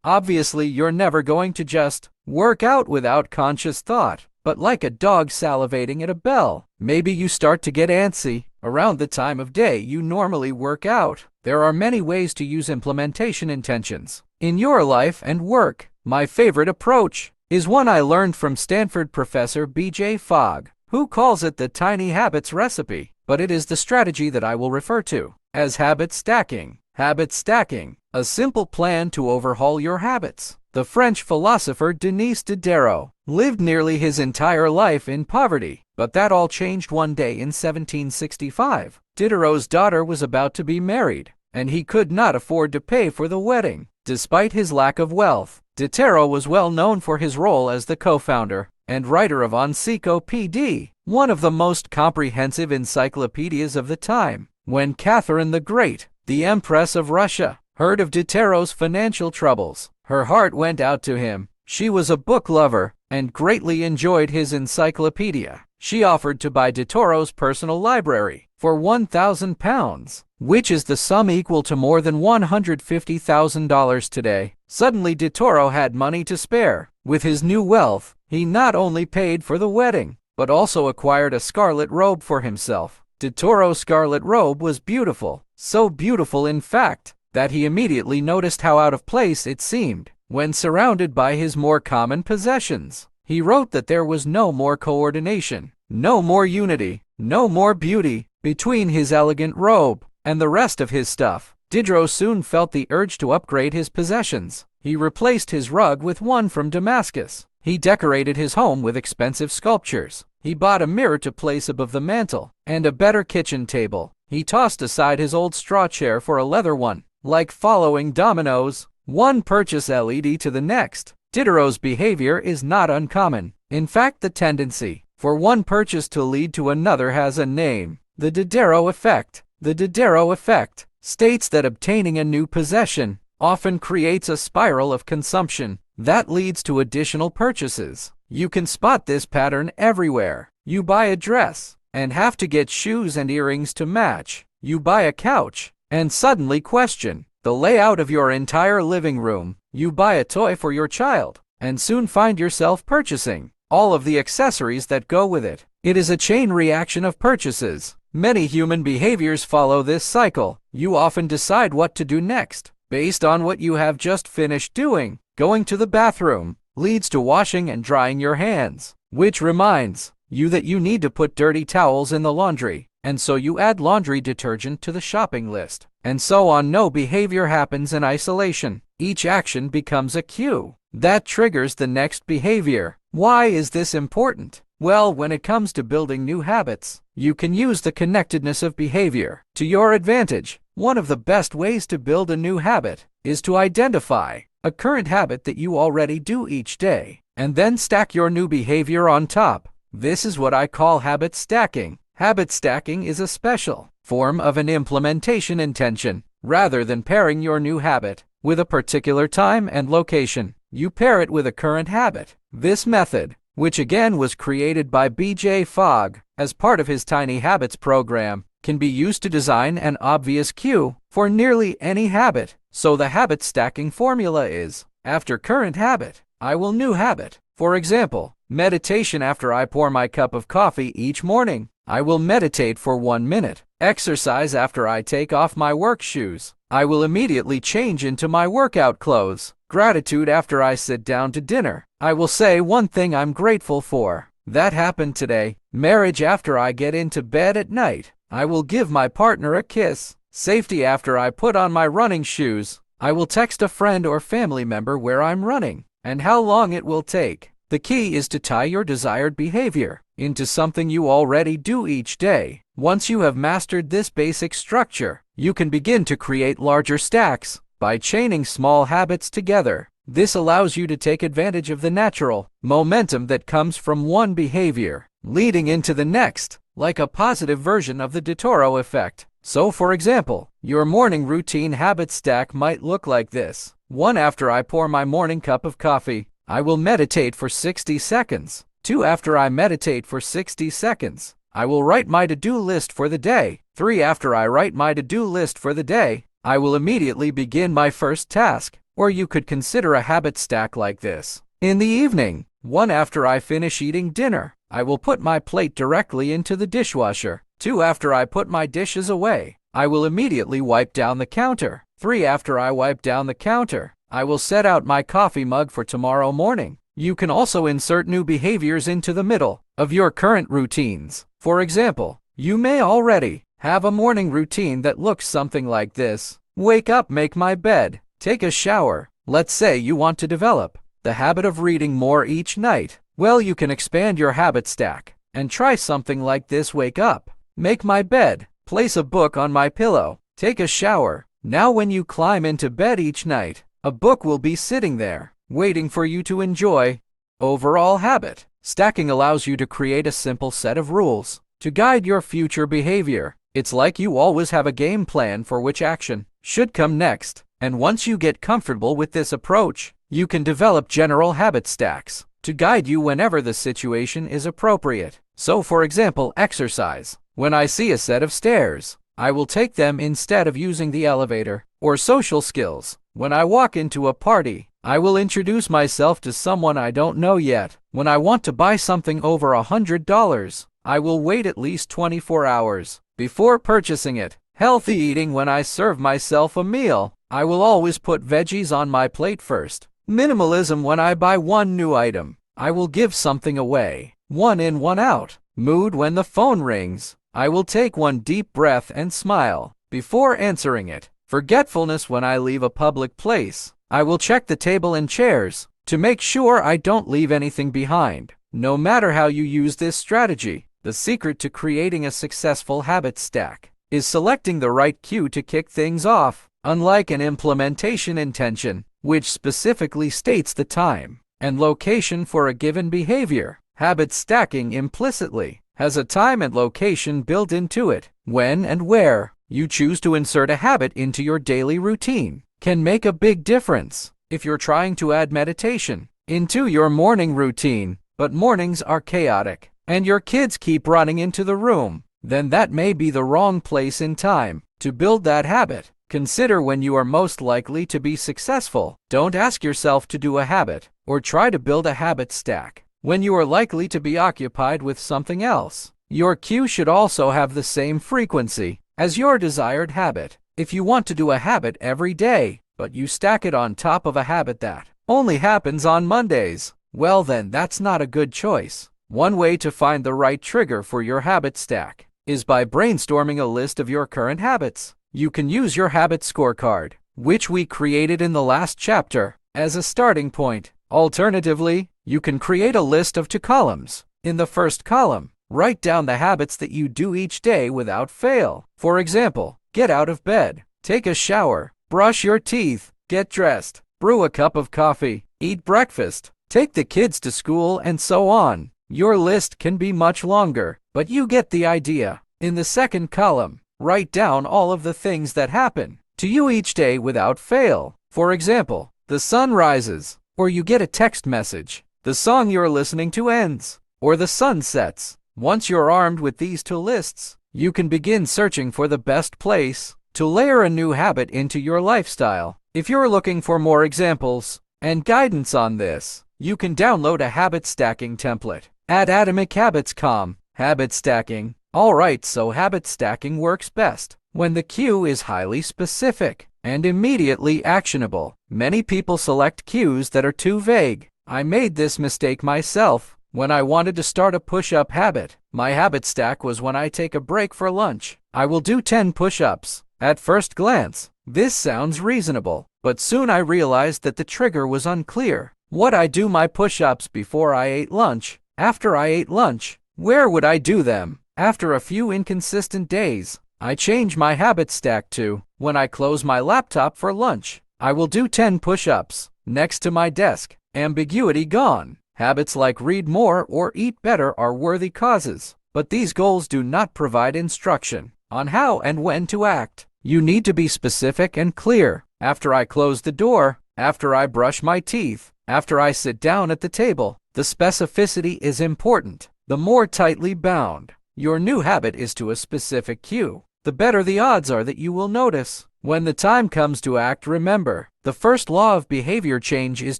obviously you're never going to just work out without conscious thought, but like a dog salivating at a bell. Maybe you start to get antsy around the time of day you normally work out. There are many ways to use implementation intentions in your life and work. My favorite approach is one I learned from Stanford professor B.J. Fogg, who calls it the tiny habits recipe, but it is the strategy that I will refer to as habit stacking. Habit stacking, a simple plan to overhaul your habits. The French philosopher Denis Diderot lived nearly his entire life in poverty, but that all changed one day in 1765. Diderot's daughter was about to be married, and he could not afford to pay for the wedding. Despite his lack of wealth, Diderot was well known for his role as the co-founder and writer of Encyclopédie, one of the most comprehensive encyclopedias of the time. When Catherine the Great, the Empress of Russia, heard of Diderot's financial troubles, her heart went out to him. She was a book lover and greatly enjoyed his encyclopedia. She offered to buy Diderot's personal library for £1,000, which is the sum equal to more than $150,000 today. Suddenly Diderot had money to spare. With his new wealth, he not only paid for the wedding, but also acquired a scarlet robe for himself. Diderot's scarlet robe was beautiful, so beautiful in fact, that he immediately noticed how out of place it seemed when surrounded by his more common possessions. He wrote that there was no more coordination, no more unity, no more beauty between his elegant robe and the rest of his stuff. Diderot soon felt the urge to upgrade his possessions. He replaced his rug with one from Damascus. He decorated his home with expensive sculptures. He bought a mirror to place above the mantel and a better kitchen table. He tossed aside his old straw chair for a leather one. Like following dominoes, one purchase LED to the next, Diderot's behavior is not uncommon. In fact, the tendency for one purchase to lead to another has a name: the Diderot effect. The Diderot effect states that obtaining a new possession often creates a spiral of consumption that leads to additional purchases. You can spot this pattern everywhere. You buy a dress and have to get shoes and earrings to match. You buy a couch and suddenly question the layout of your entire living room. You buy a toy for your child and soon find yourself purchasing all of the accessories that go with it. It is a chain reaction of purchases. Many human behaviors follow this cycle. You often decide what to do next based on what you have just finished doing. Going to the bathroom leads to washing and drying your hands, which reminds you that you need to put dirty towels in the laundry, and so you add laundry detergent to the shopping list, and so on. No behavior happens in isolation. Each action becomes a cue that triggers the next behavior. Why is this important? Well, when it comes to building new habits, you can use the connectedness of behavior to your advantage. One of the best ways to build a new habit is to identify a current habit that you already do each day, and then stack your new behavior on top. This is what I call habit stacking. Habit stacking is a special form of an implementation intention. Rather than pairing your new habit with a particular time and location, you pair it with a current habit. This method, which again was created by B.J. Fogg as part of his Tiny Habits program, can be used to design an obvious cue for nearly any habit. So the habit stacking formula is: after current habit, I will new habit. For example, meditation. After I pour my cup of coffee each morning, I will meditate for 1 minute. Exercise. After I take off my work shoes, I will immediately change into my workout clothes. Gratitude. After I sit down to dinner, I will say one thing I'm grateful for that happened today. Marriage. After I get into bed at night, I will give my partner a kiss. Safety. After I put on my running shoes, I will text a friend or family member where I'm running and how long it will take. The key is to tie your desired behavior into something you already do each day. Once you have mastered this basic structure, you can begin to create larger stacks by chaining small habits together. This allows you to take advantage of the natural momentum that comes from one behavior, leading into the next, like a positive version of the Totoro effect. So, for example, your morning routine habit stack might look like this. 1. After I pour my morning cup of coffee, I will meditate for 60 seconds. 2. After I meditate for 60 seconds, I will write my to-do list for the day. 3. After I write my to-do list for the day, I will immediately begin my first task. Or you could consider a habit stack like this. In the evening, 1. After I finish eating dinner, I will put my plate directly into the dishwasher. 2. After I put my dishes away, I will immediately wipe down the counter. 3. After I wipe down the counter, I will set out my coffee mug for tomorrow morning. You can also insert new behaviors into the middle of your current routines. For example, you may already have a morning routine that looks something like this. Wake up, make my bed, take a shower. Let's say you want to develop the habit of reading more each night. Well, you can expand your habit stack and try something like this. Wake up, make my bed, place a book on my pillow, take a shower. Now when you climb into bed each night, a book will be sitting there, waiting for you to enjoy. Overall habit stacking allows you to create a simple set of rules to guide your future behavior. It's like you always have a game plan for which action should come next. And once you get comfortable with this approach, you can develop general habit stacks to guide you whenever the situation is appropriate. So, for example, exercise. When I see a set of stairs, I will take them instead of using the elevator. Or social skills. When I walk into a party, I will introduce myself to someone I don't know yet. When I want to buy something over $100, I will wait at least 24 hours before purchasing it. Healthy eating. When I serve myself a meal, I will always put veggies on my plate first. Minimalism. When I buy one new item, I will give something away. 1 in, 1 out. Mood. When the phone rings, I will take one deep breath and smile before answering it. Forgetfulness. When I leave a public place, I will check the table and chairs to make sure I don't leave anything behind. No matter how you use this strategy, the secret to creating a successful habit stack is selecting the right cue to kick things off. Unlike an implementation intention, which specifically states the time and location for a given behavior, habit stacking implicitly has a time and location built into it. When and where you choose to insert a habit into your daily routine can make a big difference. If you're trying to add meditation into your morning routine, but mornings are chaotic, and your kids keep running into the room, then that may be the wrong place in time to build that habit. Consider when you are most likely to be successful. Don't ask yourself to do a habit or try to build a habit stack when you are likely to be occupied with something else. Your cue should also have the same frequency as your desired habit. If you want to do a habit every day, but you stack it on top of a habit that only happens on Mondays, well then that's not a good choice. One way to find the right trigger for your habit stack is by brainstorming a list of your current habits. You can use your habit scorecard, which we created in the last chapter, as a starting point. Alternatively, you can create a list of 2 columns. In the first column, write down the habits that you do each day without fail. For example, get out of bed, take a shower, brush your teeth, get dressed, brew a cup of coffee, eat breakfast, take the kids to school, and so on. Your list can be much longer, but you get the idea. In the second column, write down all of the things that happen to you each day without fail. For example, the sun rises, or you get a text message, the song you're listening to ends, or the sun sets. Once you're armed with these 2 lists, you can begin searching for the best place to layer a new habit into your lifestyle. If you're looking for more examples and guidance on this, you can download a habit stacking template at atomichabits.com. Habit stacking. Alright, so habit stacking works best when the cue is highly specific and immediately actionable. Many people select cues that are too vague. I made this mistake myself when I wanted to start a push-up habit. My habit stack was when I take a break for lunch, I will do 10 push-ups. At first glance, this sounds reasonable, but soon I realized that the trigger was unclear. Would I do my push-ups before I ate lunch? After I ate lunch? Where would I do them? After a few inconsistent days, I changed my habit stack to, when I close my laptop for lunch, I will do 10 push-ups next to my desk. Ambiguity gone. Habits like read more or eat better are worthy causes, but these goals do not provide instruction on how and when to act. You need to be specific and clear. After I close the door, after I brush my teeth, after I sit down at the table. The specificity is important. The more tightly bound your new habit is to a specific cue, the better the odds are that you will notice. When the time comes to act, remember, the first law of behavior change is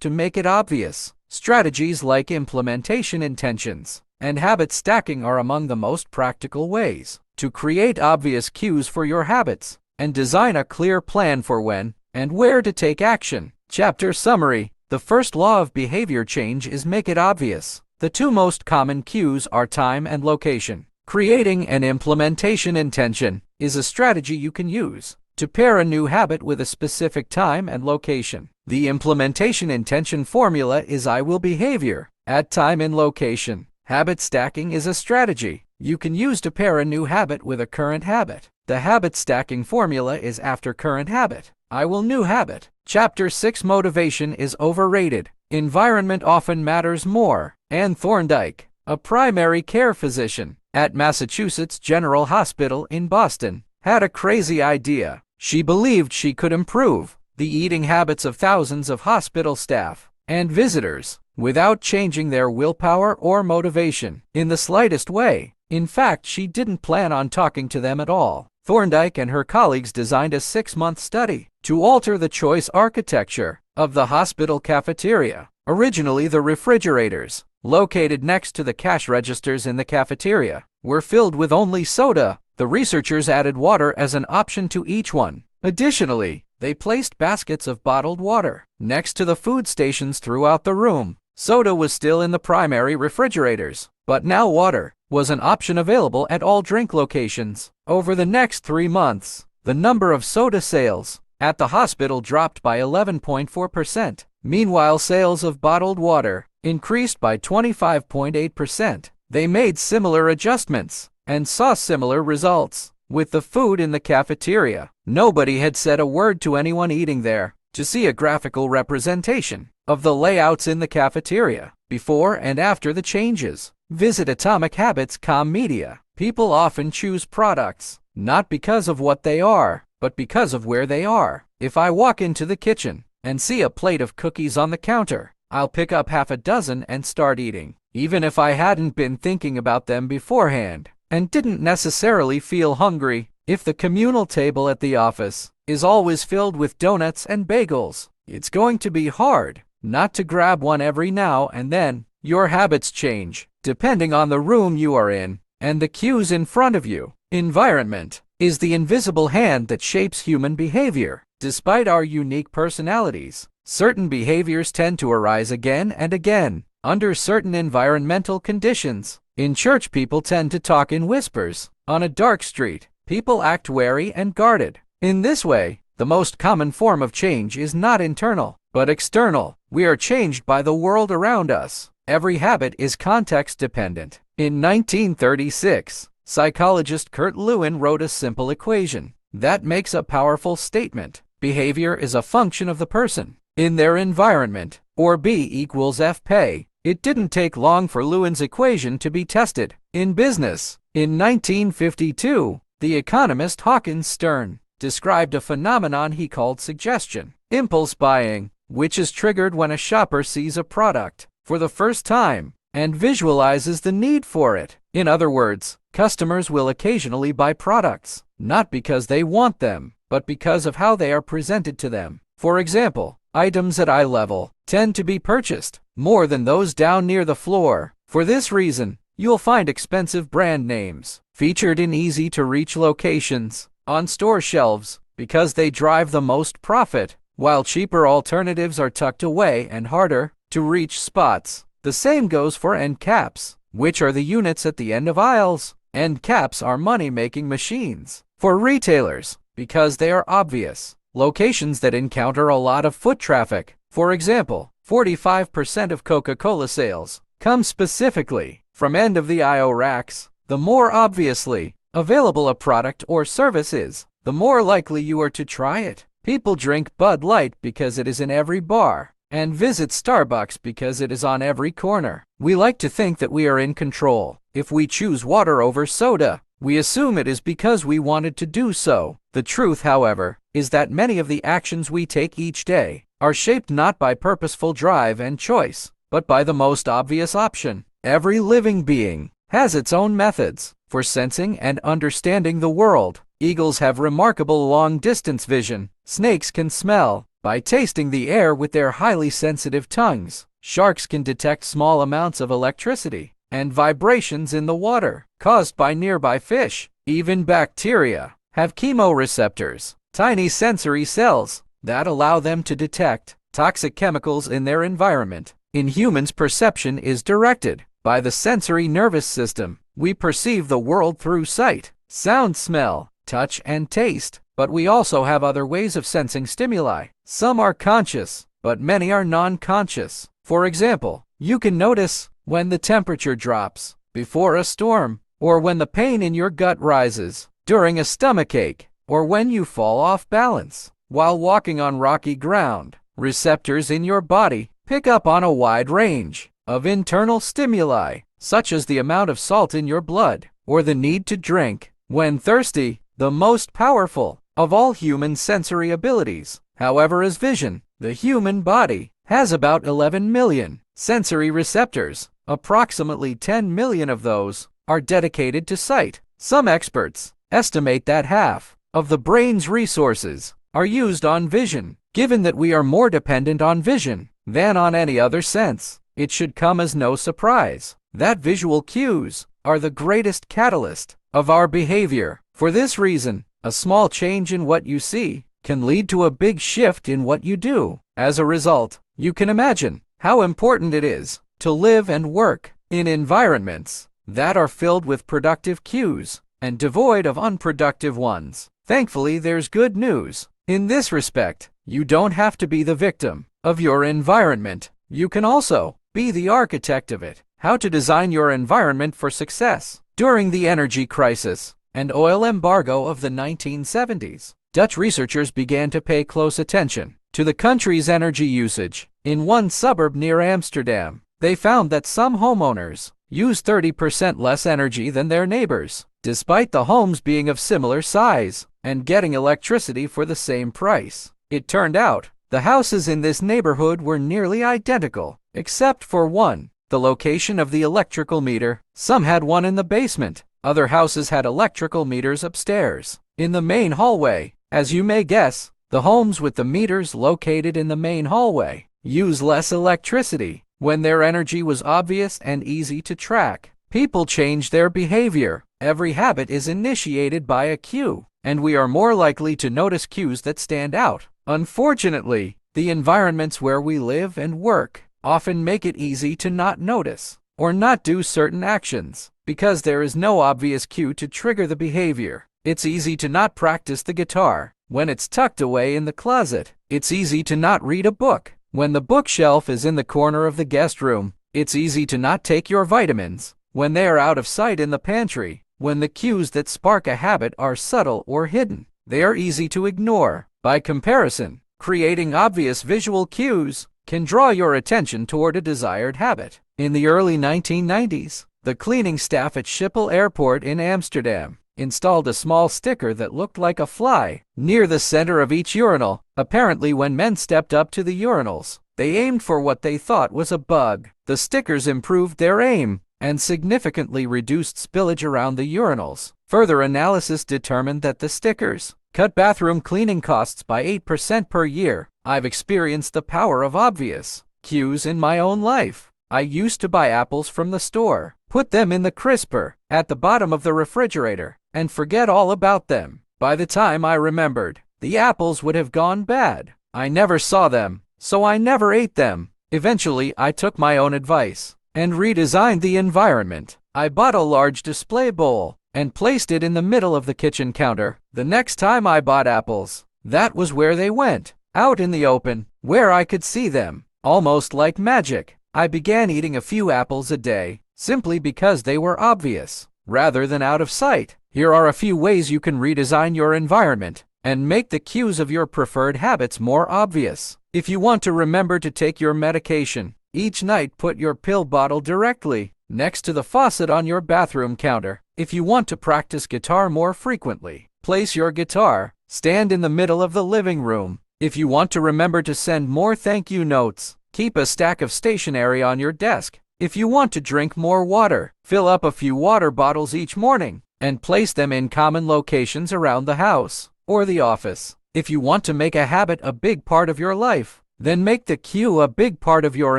to make it obvious. Strategies like implementation intentions and habit stacking are among the most practical ways to create obvious cues for your habits and design a clear plan for when and where to take action. Chapter summary. The first law of behavior change is make it obvious. The 2 most common cues are time and location. Creating an implementation intention is a strategy you can use to pair a new habit with a specific time and location. The implementation intention formula is I will behavior at time and location. Habit stacking is a strategy you can use to pair a new habit with a current habit. The habit stacking formula is after current habit, I will new habit. Chapter 6. Motivation is overrated. Environment often matters more. Anne Thorndike, a primary care physician at Massachusetts General Hospital in Boston, had a crazy idea. She believed she could improve the eating habits of thousands of hospital staff and visitors without changing their willpower or motivation in the slightest way. In fact, she didn't plan on talking to them at all. Thorndike and her colleagues designed a 6-month study to alter the choice architecture of the hospital cafeteria. Originally, the refrigerators, located next to the cash registers in the cafeteria, were filled with only soda. The researchers added water as an option to each one. Additionally, they placed baskets of bottled water next to the food stations throughout the room. Soda was still in the primary refrigerators, but now water was an option available at all drink locations. Over the next 3 months, the number of soda sales at the hospital dropped by 11.4%. Meanwhile, sales of bottled water increased by 25.8%. They made similar adjustments and saw similar results. With the food in the cafeteria, nobody had said a word to anyone eating there. To see a graphical representation of the layouts in the cafeteria, before and after the changes, visit AtomicHabits.com Media. People often choose products not because of what they are, but because of where they are. If I walk into the kitchen and see a plate of cookies on the counter, I'll pick up half a dozen and start eating, even if I hadn't been thinking about them beforehand and didn't necessarily feel hungry. If the communal table at the office is always filled with donuts and bagels, it's going to be hard not to grab one every now and then. Your habits change depending on the room you are in and the cues in front of you. Environment is the invisible hand that shapes human behavior. Despite our unique personalities, certain behaviors tend to arise again and again under certain environmental conditions. In church, people tend to talk in whispers. On a dark street, people act wary and guarded. In this way, the most common form of change is not internal, but external. We are changed by the world around us. Every habit is context dependent. In 1936, psychologist Kurt Lewin wrote a simple equation that makes a powerful statement. Behavior is a function of the person in their environment, or B equals F pay. It didn't take long for Lewin's equation to be tested in business. In 1952, the economist Hawkins Stern described a phenomenon he called suggestion impulse buying, which is triggered when a shopper sees a product for the first time and visualizes the need for it. In other words, customers will occasionally buy products, not because they want them, but because of how they are presented to them. For example, items at eye level tend to be purchased more than those down near the floor. For this reason, you'll find expensive brand names featured in easy-to-reach locations on store shelves because they drive the most profit, while cheaper alternatives are tucked away and harder to reach spots. The same goes for end caps, which are the units at the end of aisles. End caps are money-making machines for retailers because they are obvious locations that encounter a lot of foot traffic. For example, 45% of Coca-Cola sales come specifically from end-of-the-aisle racks. The more obviously available a product or service is, the more likely you are to try it. People drink Bud Light because it is in every bar and visit Starbucks because it is on every corner. We like to think that we are in control. If we choose water over soda, we assume it is because we wanted to do so. The truth, however, is that many of the actions we take each day are shaped not by purposeful drive and choice, but by the most obvious option. Every living being has its own methods for sensing and understanding the world. Eagles have remarkable long-distance vision. Snakes can smell by tasting the air with their highly sensitive tongues. Sharks can detect small amounts of electricity and vibrations in the water caused by nearby fish. Even bacteria have chemoreceptors, tiny sensory cells that allow them to detect toxic chemicals in their environment. In humans, perception is directed by the sensory nervous system. We perceive the world through sight, sound, smell, touch, and taste, but we also have other ways of sensing stimuli. Some are conscious, but many are non-conscious. For example, you can notice when the temperature drops before a storm, or when the pain in your gut rises during a stomachache, or when you fall off balance while walking on rocky ground. Receptors in your body pick up on a wide range of internal stimuli, such as the amount of salt in your blood or the need to drink when thirsty. The most powerful of all human sensory abilities, however, is vision. The human body has about 11 million sensory receptors. Approximately 10 million of those are dedicated to sight. Some experts estimate that half of the brain's resources are used on vision. Given that we are more dependent on vision than on any other sense, it should come as no surprise that visual cues are the greatest catalyst of our behavior. For this reason, a small change in what you see can lead to a big shift in what you do. As a result, you can imagine how important it is to live and work in environments that are filled with productive cues and devoid of unproductive ones. Thankfully, there's good news. In this respect, you don't have to be the victim of your environment. You can also be the architect of it. How to design your environment for success. During the energy crisis and oil embargo of the 1970s, Dutch researchers began to pay close attention to the country's energy usage. In one suburb near Amsterdam, they found that some homeowners use 30% less energy than their neighbors, despite the homes being of similar size and getting electricity for the same price. It turned out, the houses in this neighborhood were nearly identical, except for one, the location of the electrical meter. Some had one in the basement. Other houses had electrical meters upstairs, in the main hallway. As you may guess, the homes with the meters located in the main hallway use less electricity. When their energy was obvious and easy to track, people change their behavior. Every habit is initiated by a cue, and we are more likely to notice cues that stand out. Unfortunately, the environments where we live and work often make it easy to not notice or not do certain actions because there is no obvious cue to trigger the behavior. It's easy to not practice the guitar when it's tucked away in the closet. It's easy to not read a book when the bookshelf is in the corner of the guest room. It's easy to not take your vitamins when they are out of sight in the pantry. When the cues that spark a habit are subtle or hidden, they are easy to ignore. By comparison, creating obvious visual cues can draw your attention toward a desired habit. In the early 1990s, the cleaning staff at Schiphol Airport in Amsterdam installed a small sticker that looked like a fly near the center of each urinal. Apparently, when men stepped up to the urinals, they aimed for what they thought was a bug. The stickers improved their aim and significantly reduced spillage around the urinals. Further analysis determined that the stickers cut bathroom cleaning costs by 8% per year. I've experienced the power of obvious cues in my own life. I used to buy apples from the store, put them in the crisper at the bottom of the refrigerator, and forget all about them. By the time I remembered, the apples would have gone bad. I never saw them, so I never ate them. Eventually, I took my own advice and redesigned the environment. I bought a large display bowl and placed it in the middle of the kitchen counter. The next time I bought apples, that was where they went, out in the open, where I could see them. Almost like magic, I began eating a few apples a day, simply because they were obvious, rather than out of sight. Here are a few ways you can redesign your environment and make the cues of your preferred habits more obvious. If you want to remember to take your medication each night, put your pill bottle directly next to the faucet on your bathroom counter. If you want to practice guitar more frequently, place your guitar stand in the middle of the living room. If you want to remember to send more thank you notes, keep a stack of stationery on your desk. If you want to drink more water, fill up a few water bottles each morning and place them in common locations around the house or the office. If you want to make a habit a big part of your life, then make the cue a big part of your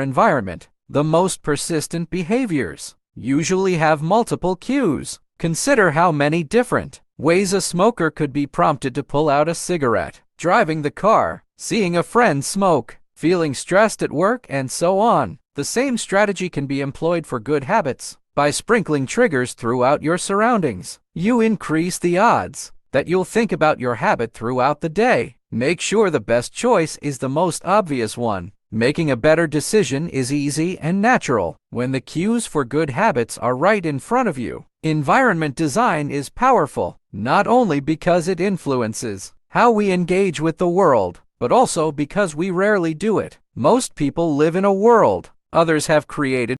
environment. The most persistent behaviors usually have multiple cues. Consider how many different ways a smoker could be prompted to pull out a cigarette: driving the car, seeing a friend smoke, feeling stressed at work, and so on. The same strategy can be employed for good habits. By sprinkling triggers throughout your surroundings, you increase the odds that you'll think about your habit throughout the day. Make sure the best choice is the most obvious one. Making a better decision is easy and natural when the cues for good habits are right in front of you. Environment design is powerful, not only because it influences how we engage with the world, but also because we rarely do it. Most people live in a world others have created